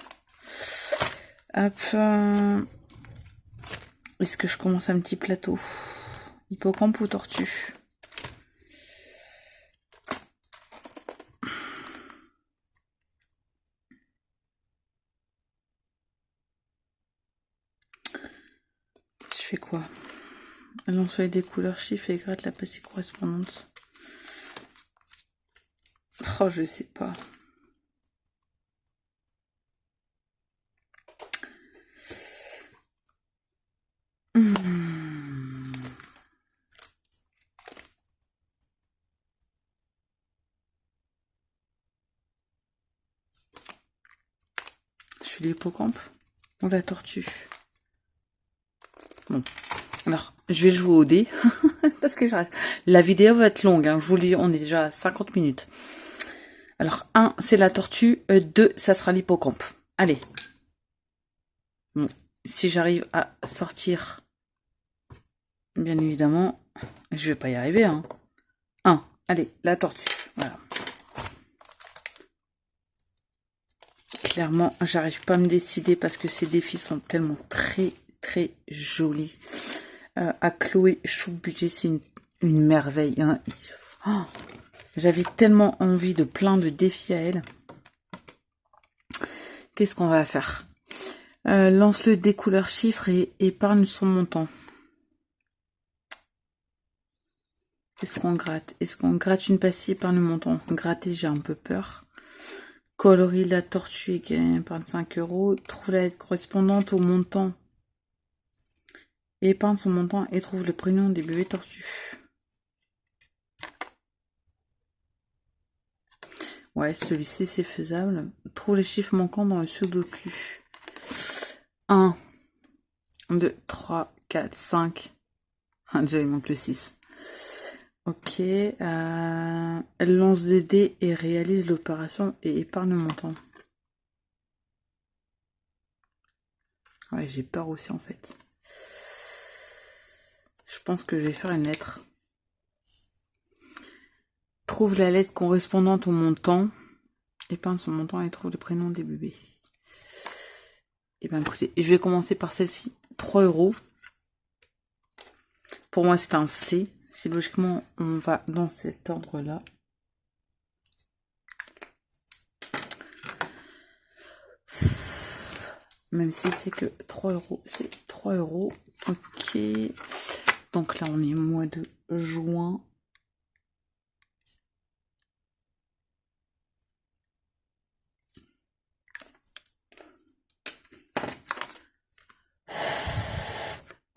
Hop. Est-ce que je commence un petit plateau? Hippocampe ou tortue? Je fais quoi? Allons sur des couleurs chiffres et gratte la pastille correspondante. Oh, je sais pas. Je fais l'hippocampe. ou la tortue? Bon, alors, je vais jouer au dé, parce que j'arrête. La vidéo va être longue, hein. Je vous le dis, on est déjà à 50 minutes. Alors, 1, c'est la tortue, 2, ça sera l'hippocampe. Allez. Bon, si j'arrive à sortir, bien évidemment, je vais pas y arriver, hein. 1, allez, la tortue, voilà. Clairement, j'arrive pas à me décider parce que ces défis sont tellement très jolis. À Chloé Chou-Budget, c'est une merveille, hein. Oh, j'avais tellement envie de plein de défis à elle. Qu'est-ce qu'on va faire? Lance-le des couleurs chiffres et épargne son montant. Est-ce qu'on gratte? Est-ce qu'on gratte une pastille, épargne le montant? Gratter, j'ai un peu peur. Colorie la tortue et gagne 25 €. Trouve la lettre correspondante au montant. Épargne son montant et trouve le prénom des bébés tortues. Ouais, celui-ci c'est faisable. Trouve les chiffres manquants dans le sudoku. 1, 2, 3, 4, 5. Ah, déjà il manque le 6. Ok. Elle lance des dés et réalise l'opération et épargne le montant. Ouais, j'ai peur aussi en fait. Je pense que je vais faire une lettre. Trouve la lettre correspondante au montant. Épargne son montant et trouve le prénom des bébés. Et bien écoutez, je vais commencer par celle-ci. 3 €. Pour moi, c'est un C. Si logiquement, on va dans cet ordre-là. Même si c'est que 3 €, c'est 3 €. Ok. Donc là, on est au mois de juin.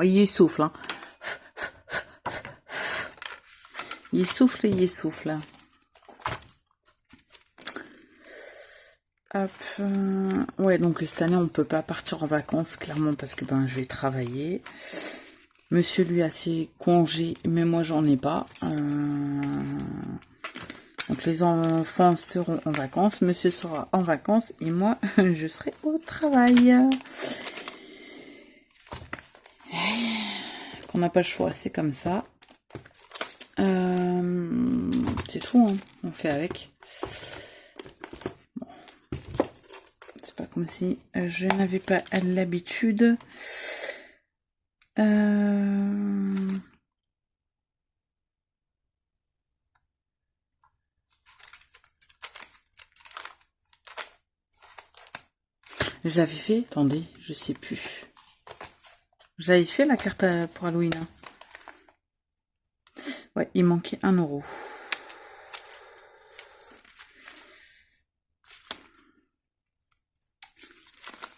Ouais, il souffle, hein. Il souffle et il souffle. Hop. Ouais, donc cette année, on peut pas partir en vacances, clairement, parce que ben, je vais travailler. Monsieur, lui, a ses congés, mais moi, j'en ai pas. Donc, les enfants seront en vacances. Monsieur sera en vacances et moi, je serai au travail. Qu'on n'a pas le choix, c'est comme ça. C'est tout, hein. On fait avec. Bon. C'est pas comme si je n'avais pas l'habitude. J'avais fait, attendez, je sais plus. J'avais fait la carte pour Halloween. Hein. Ouais, il manquait 1 €.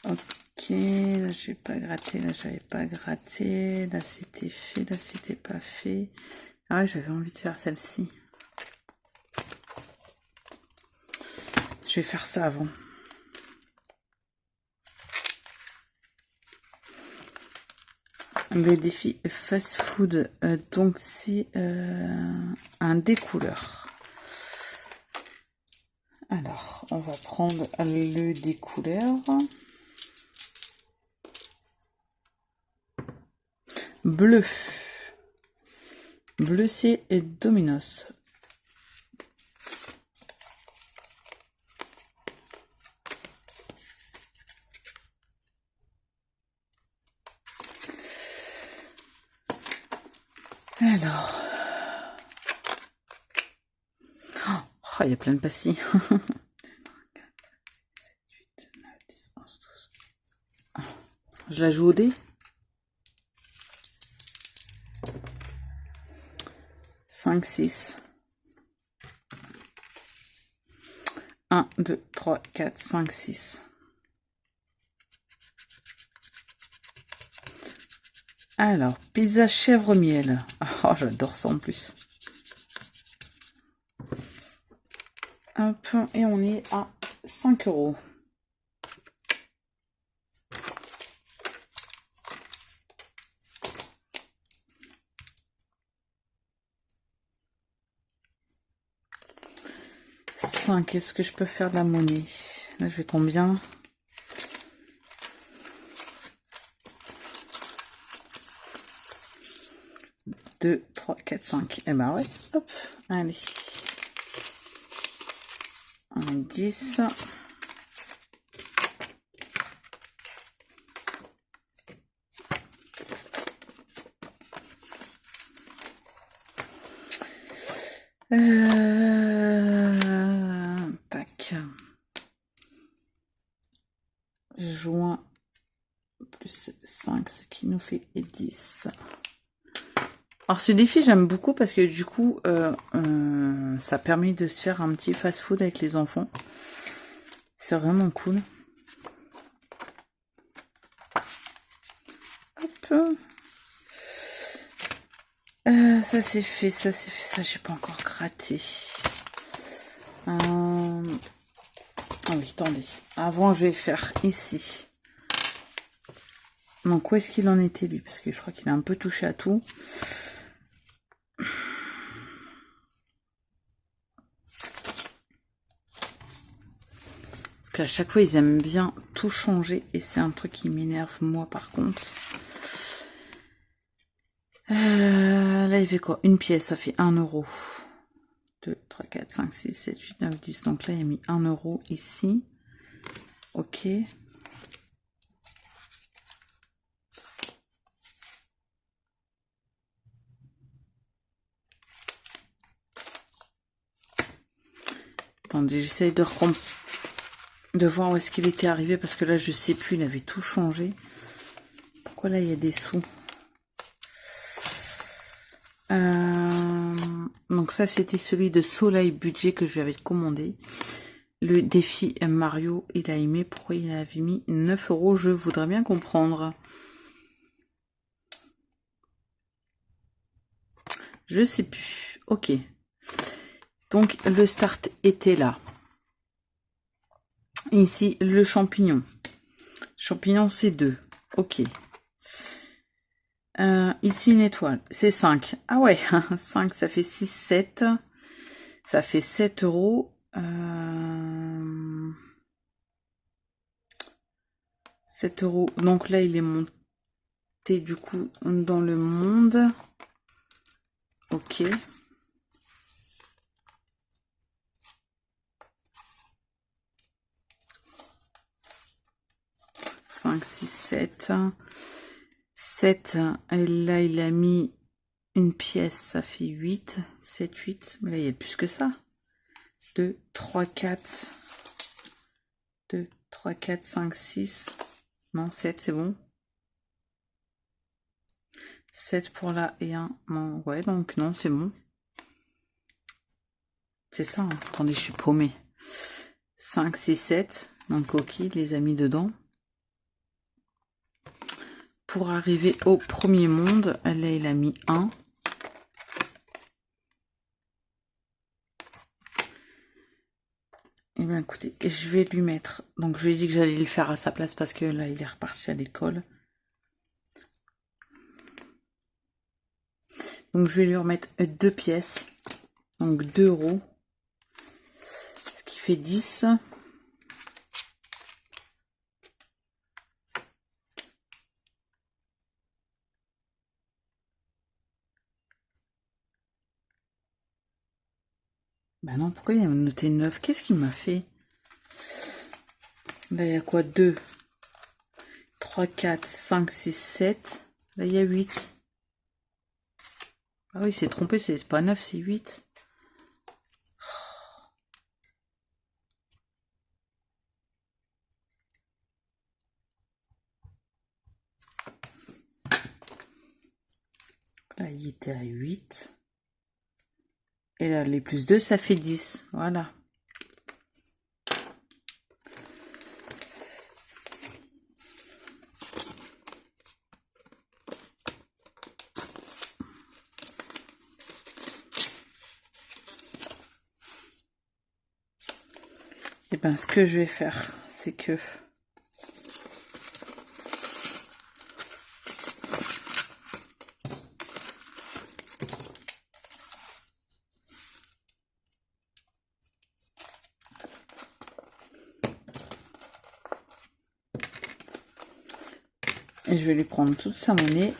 Ok, là j'ai pas gratté, là j'avais pas gratté, là c'était fait, là c'était pas fait. Ah ouais, j'avais envie de faire celle-ci. Je vais faire ça avant. Le défi fast food, donc c'est un découleur. Alors, on va prendre le découleur. Bleu. Bleu, c'est Dominos. Alors. Oh, il y a plein de pastilles. 12. Je la joue au dé. 5, 6. 1, 2, 3, 4, 5, 6. Alors, pizza chèvre miel. Oh, j'adore ça en plus. Hop, et on est à 5 €. 5. Est-ce que je peux faire de la monnaie? Là, je vais combien? Deux, 3, 4, 5. Eh ben ouais, hop, allez. 1, 10. Tac. Juin plus 5, ce qui nous fait 10. Alors ce défi, j'aime beaucoup parce que du coup, ça permet de se faire un petit fast-food avec les enfants. C'est vraiment cool. Hop. Ça c'est fait, ça c'est fait, ça j'ai pas encore gratté. Ah oui, attendez. Avant, je vais faire ici. Donc, où est-ce qu'il en était, lui? Parce que je crois qu'il a un peu touché à tout. Parce qu'à chaque fois, ils aiment bien tout changer. Et c'est un truc qui m'énerve, moi, par contre. Là, il fait quoi? Une pièce, ça fait 1 euro. 2, 3, 4, 5, 6, 7, 8, 9, 10. Donc là, il a mis 1 euro ici. Ok. Attendez, j'essaye de voir où est-ce qu'il était arrivé. Parce que là, je sais plus, il avait tout changé. Pourquoi là, il y a des sous? Donc ça, c'était celui de Soleil Budget que je lui avais commandé. Le défi Mario, il a aimé. Pourquoi il avait mis 9 euros? Je voudrais bien comprendre. Je sais plus. Ok. Donc, le start était là. Ici, le champignon. Champignon, c'est 2. Ok. Ici, une étoile. C'est 5. Ah ouais, 5, ça fait 6, 7. Ça fait 7 euros. 7 euros. Donc là, il est monté du coup dans le monde. Ok. 5, 6, 7. 7. Et là, il a mis une pièce. Ça fait 8. 7, 8. Mais là, il y a plus que ça. 2, 3, 4. 2, 3, 4, 5, 6. Non, 7, c'est bon. 7 pour là et 1. Non, ouais, donc non, c'est bon. C'est ça. Hein. Attendez, je suis paumée. 5, 6, 7. Donc, ok, les a mis dedans. Pour arriver au premier monde, là, il a mis 1. Et bien, écoutez, je vais lui mettre... Donc, je lui ai dit que j'allais le faire à sa place parce que là, il est reparti à l'école. Donc, je vais lui remettre 2 pièces. Donc, 2 euros. Ce qui fait 10. Ben non, pourquoi il a noté 9? Qu'est-ce qu'il m'a fait? Là, il y a quoi? 2, 3, 4, 5, 6, 7. Là, il y a 8. Ah oui, il s'est trompé, c'est pas 9, c'est 8. Là, il était à 8. Et là, les plus 2, ça fait 10. Voilà. Et ben, ce que je vais faire, c'est que... Et je vais lui prendre toute sa monnaie.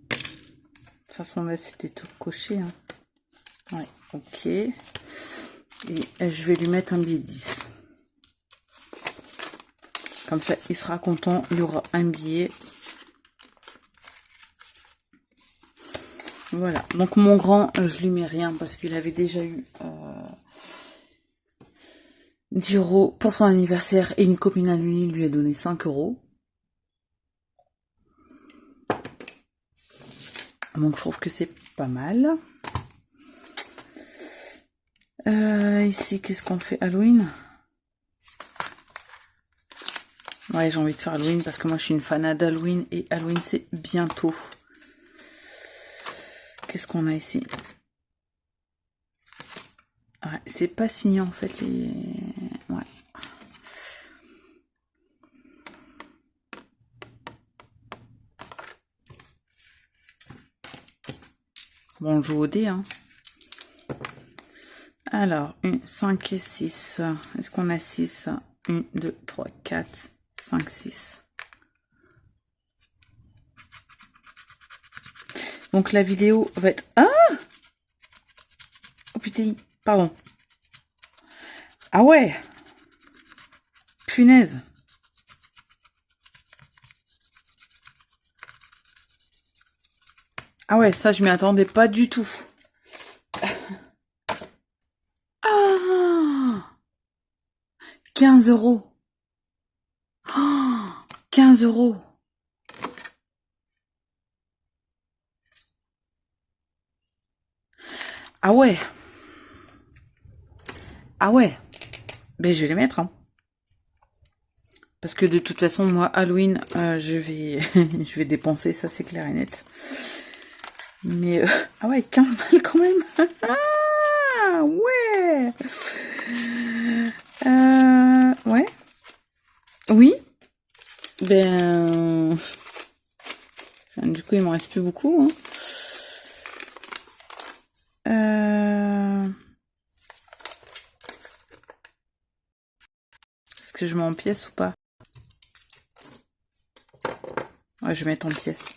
De toute façon, là, c'était tout coché. Hein. Ouais, ok. Et je vais lui mettre un billet 10. Comme ça, il sera content. Il y aura un billet. Voilà. Donc, mon grand, je lui mets rien parce qu'il avait déjà eu 10 € pour son anniversaire. Et une copine à lui a donné 5 €. Donc, je trouve que c'est pas mal. Ici, qu'est-ce qu'on fait? Halloween? Ouais, j'ai envie de faire Halloween parce que moi, je suis une fanade d'Halloween. Et Halloween, c'est bientôt. Qu'est-ce qu'on a ici? Ouais, c'est pas signé, en fait, les... Ouais. Bon, on joue au dé, hein. Alors, 5 et 6. Est-ce qu'on a 6? 1, 2, 3, 4, 5, 6. Donc, la vidéo va être... Ah! Oh putain, pardon. Ah ouais! Punaise! Ah ouais, ça, je m'y attendais pas du tout. Ah! 15 €. Oh, 15 €. Ah ouais. Ah ouais. Ben, je vais les mettre, hein. Parce que de toute façon, moi, Halloween, je vais je vais dépenser, ça c'est clair et net. Mais, ah ouais, 15 balles quand même. Ah ouais. Ouais. Oui. Ben, du coup, il m'en reste plus beaucoup. Hein. Est-ce que je mets en pièces ou pas? Ouais, je vais mettre en pièces.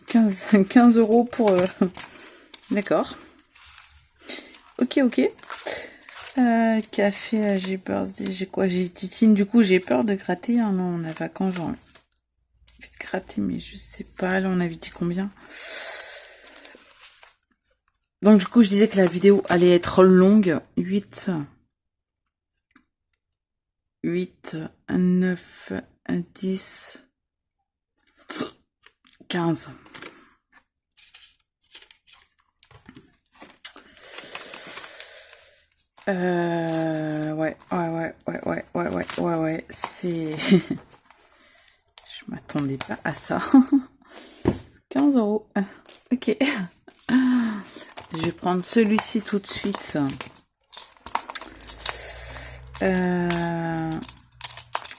15 € pour... D'accord. Ok, ok. Café, j'ai peur, j'ai quoi? J'ai titine, du coup, j'ai peur de gratter. Hein. Non, on a vacances, j'ai envie de gratter, mais je sais pas. Là, on avait dit combien? Donc, du coup, je disais que la vidéo allait être longue. 8, 9, 10, 15. Ouais, c'est... Je m'attendais pas à ça. 15 €. Ok. Je vais prendre celui-ci tout de suite.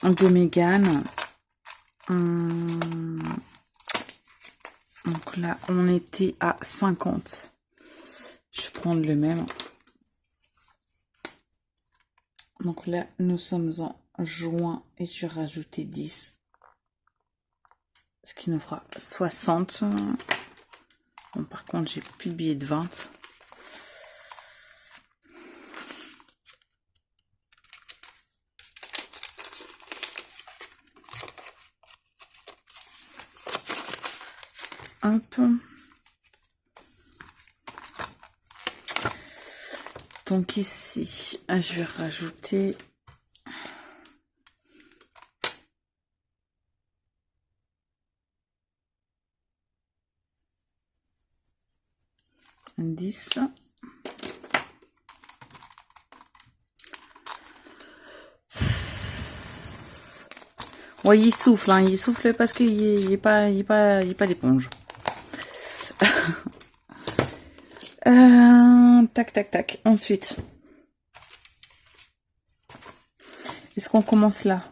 De Mégane. Donc là, on était à 50. Je vais prendre le même. Donc là, nous sommes en juin et je vais rajouter 10. Ce qui nous fera 60. Bon, par contre, j'ai plus de billets de 20. Hop. Donc ici, je vais rajouter 10. Ouais, il souffle, hein, il souffle parce qu'il n'est pas d'éponge. Tac, tac, tac. Ensuite, est-ce qu'on commence là?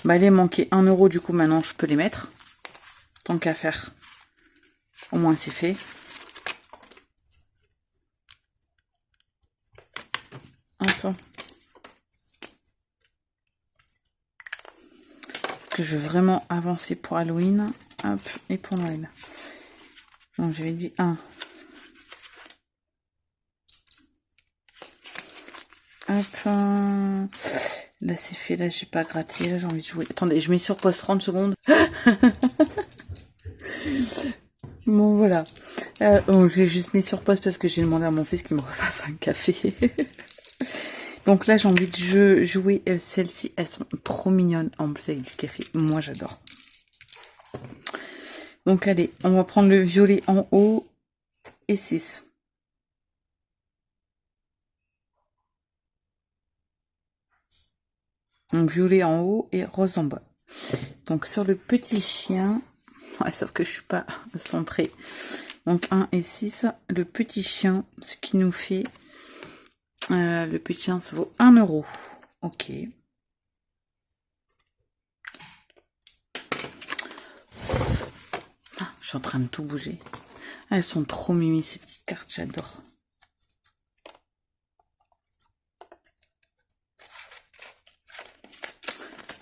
Bah, il est manqué 1 € du coup, maintenant je peux les mettre. Tant qu'à faire. Au moins c'est fait. Enfin. que je veux vraiment avancer pour Halloween. Hop, et pour Noël. Donc j'avais dit 1. Hop. Là c'est fait, là j'ai pas gratté, là j'ai envie de jouer. Attendez, je mets sur pause 30 secondes. Bon voilà. J'ai juste mis sur pause parce que j'ai demandé à mon fils qu'il me refasse un café. Donc là j'ai envie de jouer celles-ci. Elles sont trop mignonnes en plus avec du café. Moi j'adore. Donc allez, on va prendre le violet en haut et 6. Donc violet en haut et rose en bas. Donc sur le petit chien, ouais, sauf que je suis pas centrée. Donc 1 et 6, le petit chien, ce qui nous fait, le petit chien ça vaut 1 €. Ok. Ah, je suis en train de tout bouger. Elles sont trop mimi ces petites cartes, j'adore.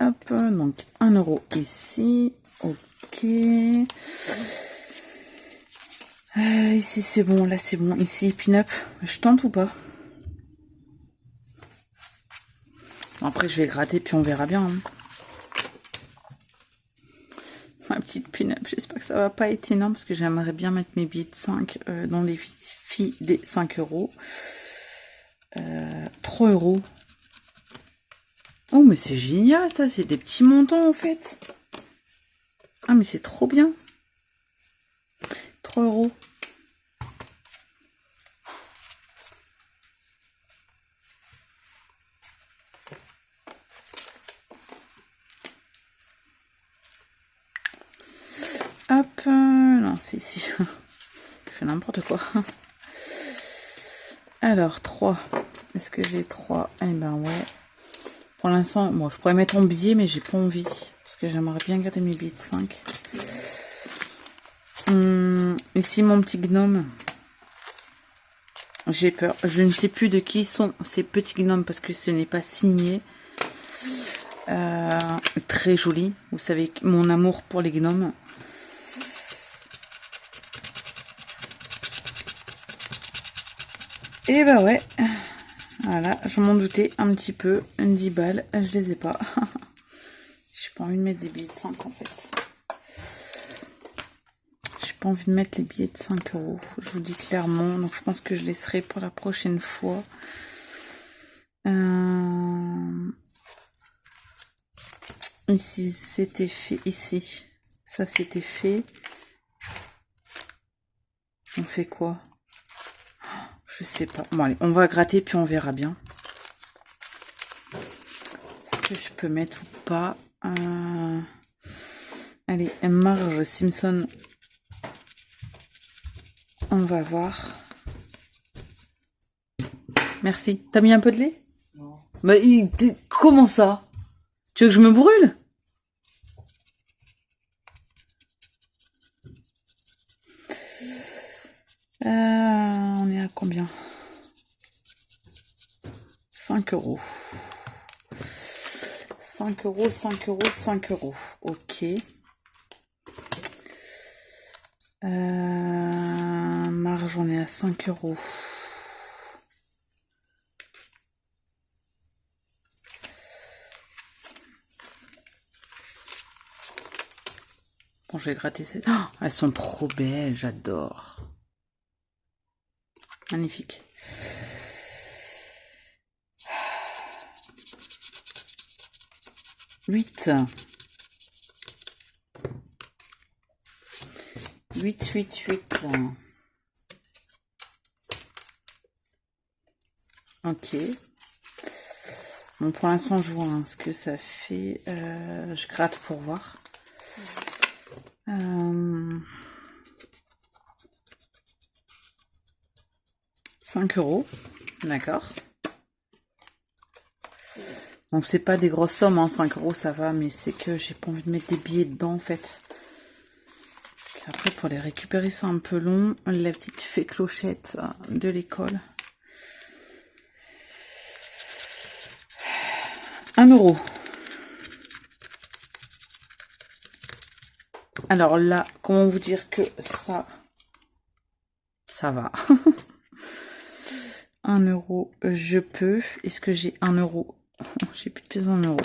Hop, donc 1 € ici. Ok. Ici c'est bon, là c'est bon. Ici, pin-up. Je tente ou pas? Après je vais gratter puis on verra bien. Hein. Ma petite pin-up, j'espère que ça va pas être énorme parce que j'aimerais bien mettre mes billets de 5 dans les filles des 5 €. 3 €. Oh mais c'est génial ça, c'est des petits montants en fait. Ah mais c'est trop bien. 3 €. Hop, non c'est ici. Je fais n'importe quoi. Alors 3. Est-ce que j'ai 3? Eh ben ouais. Pour l'instant, bon, je pourrais mettre en billet, mais j'ai pas envie. Parce que j'aimerais bien garder mes billets de 5. Ici, mon petit gnome. J'ai peur. Je ne sais plus de qui sont ces petits gnomes parce que ce n'est pas signé. Très joli. Vous savez, mon amour pour les gnomes. Et bah ouais. Voilà, je m'en doutais un petit peu. 10 balles, je les ai pas. J'ai pas envie de mettre des billets de 5 en fait. J'ai pas envie de mettre les billets de 5 €. Je vous dis clairement. Donc je pense que je laisserai pour la prochaine fois. Ici, c'était fait. Ici, ça c'était fait. On fait quoi? Je sais pas. Bon allez, on va gratter puis on verra bien. Est-ce que je peux mettre ou pas? Allez, Marge Simpson. On va voir. Merci. T'as mis un peu de lait? Non. Bah, comment ça? Tu veux que je me brûle? On est à combien? 5 €. 5 €, 5 €, 5 €. Ok. Marge, on est à 5 €. Bon, je vais gratter ces... Oh, elles sont trop belles, j'adore. Magnifique. Huit. 8. Ok. Bon, pour l'instant, je vois ce que ça fait. Je gratte pour voir. 5 €. D'accord. Donc, c'est pas des grosses sommes, hein. 5 € ça va, mais c'est que j'ai pas envie de mettre des billets dedans, en fait. Après, pour les récupérer, c'est un peu long. La petite fée clochette de l'école. 1 €. Alors là, comment vous dire que ça va. 1 euro, je peux. Est-ce que j'ai 1 euro? J'ai plus de pièces en euros.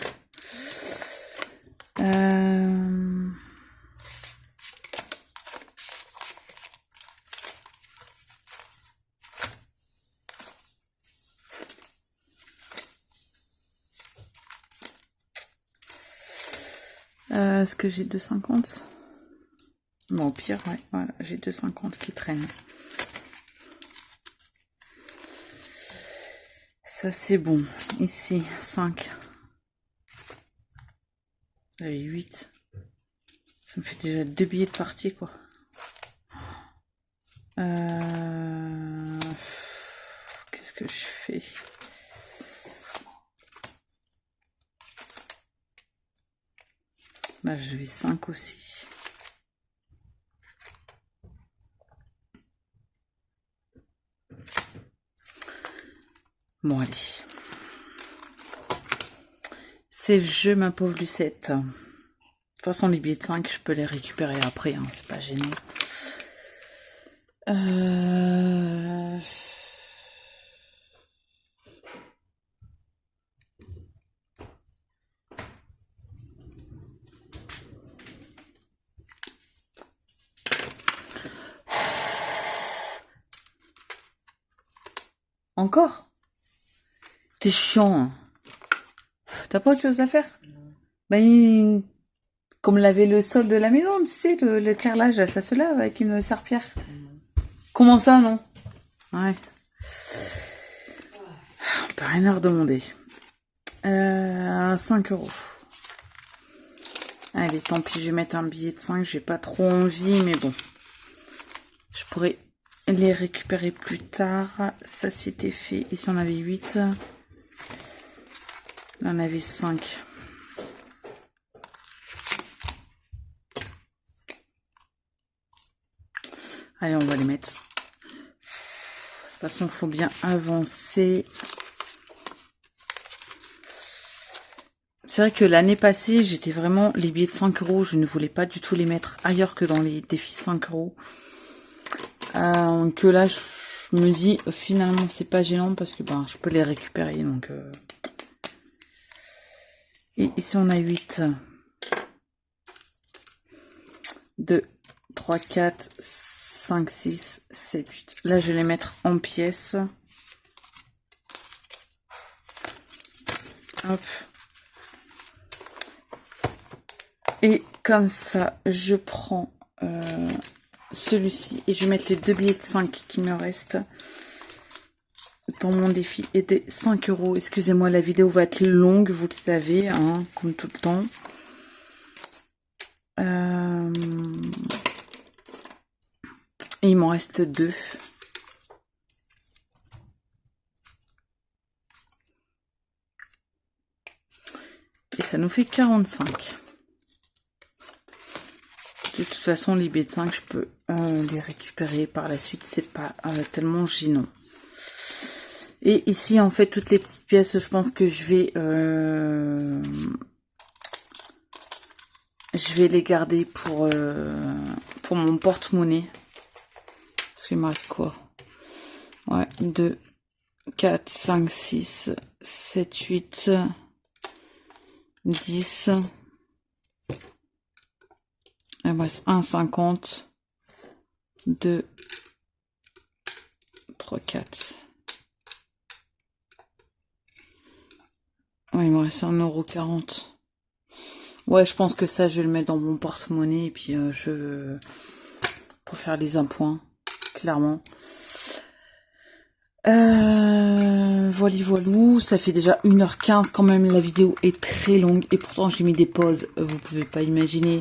Est-ce que j'ai 2,50? Bon, au pire, ouais, voilà, j'ai 2,50 qui traînent. Ça, c'est bon. Ici, 5. J'avais 8. Ça me fait déjà 2 billets de partie, quoi. Qu'est-ce que je fais? Là, j'avais 5 aussi. Bon, allez. C'est le jeu, ma pauvre Lucette. De toute façon, les billets de 5, je peux les récupérer après, hein, c'est pas gênant. Encore? T'es chiant, hein. T'as pas autre chose à faire? Ben, comme laver le sol de la maison, tu sais, le carrelage, ça se lave avec une serpillère. Comment ça, non? Ouais. On peut rien leur demander. 5 euros. Allez, tant pis, je vais mettre un billet de 5. J'ai pas trop envie, mais bon. Je pourrais les récupérer plus tard. Ça, c'était fait. Ici, on avait 8. Là, on avait 5. Allez, on va les mettre. De toute façon, il faut bien avancer. C'est vrai que l'année passée, j'étais vraiment... Les billets de 5 euros, je ne voulais pas du tout les mettre ailleurs que dans les défis 5 euros. Que là, je me dis, finalement, c'est pas gênant parce que ben, je peux les récupérer. Donc, Et ici, on a 8. 2, 3, 4, 5, 6, 7, 8. Là, je vais les mettre en pièces. Hop. Et comme ça, je prends celui-ci et je vais mettre les 2 billets de 5 qui me restent dans mon défi et des 5 euros. Excusez-moi, la vidéo va être longue, vous le savez, hein, comme tout le temps. Et il m'en reste 2. Et ça nous fait 45. De toute façon, les billets de 5, je peux les récupérer par la suite. C'est pas tellement gênant. Et ici, en fait, toutes les petites pièces, je pense que je vais les garder pour mon porte-monnaie. Parce qu'il me reste quoi? Ouais, 2, 4, 5, 6, 7, 8, 10. Il me reste 1,50. 2, 3, 4. Ouais, il me reste 1,40 €. Ouais, je pense que ça, je vais le mettre dans mon porte-monnaie et puis pour faire les appoints, clairement. Voilou, ça fait déjà 1h15 quand même, la vidéo est très longue et pourtant j'ai mis des pauses, vous pouvez pas imaginer.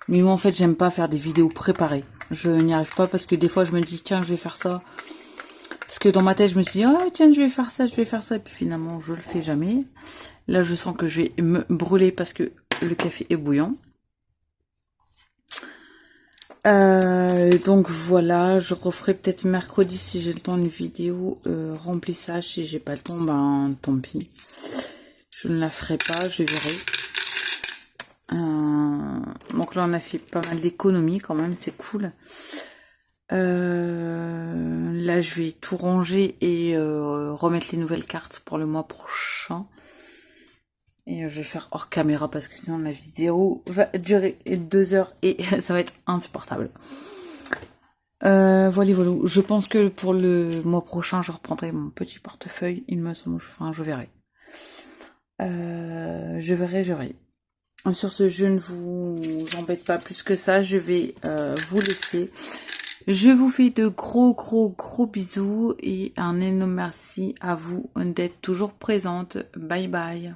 Mais moi en fait j'aime pas faire des vidéos préparées, je n'y arrive pas parce que des fois je me dis tiens je vais faire ça. Parce que dans ma tête je me suis dit oh tiens je vais faire ça, et puis finalement je le fais jamais. Là je sens que je vais me brûler parce que le café est bouillant. Donc voilà, je referai peut-être mercredi si j'ai le temps une vidéo remplissage. Si j'ai pas le temps, ben tant pis. Je ne la ferai pas, je verrai. Donc là, on a fait pas mal d'économies quand même, c'est cool. Là, je vais tout ranger et remettre les nouvelles cartes pour le mois prochain. Et je vais faire hors caméra parce que sinon la vidéo va durer 2 heures et ça va être insupportable. Voilà. Je pense que pour le mois prochain, je reprendrai mon petit portefeuille. Il me semble, enfin, je verrai. Je verrai. Sur ce, je ne vous embête pas plus que ça. Je vais vous laisser. Je vous fais de gros bisous et un énorme merci à vous d'être toujours présente. Bye bye.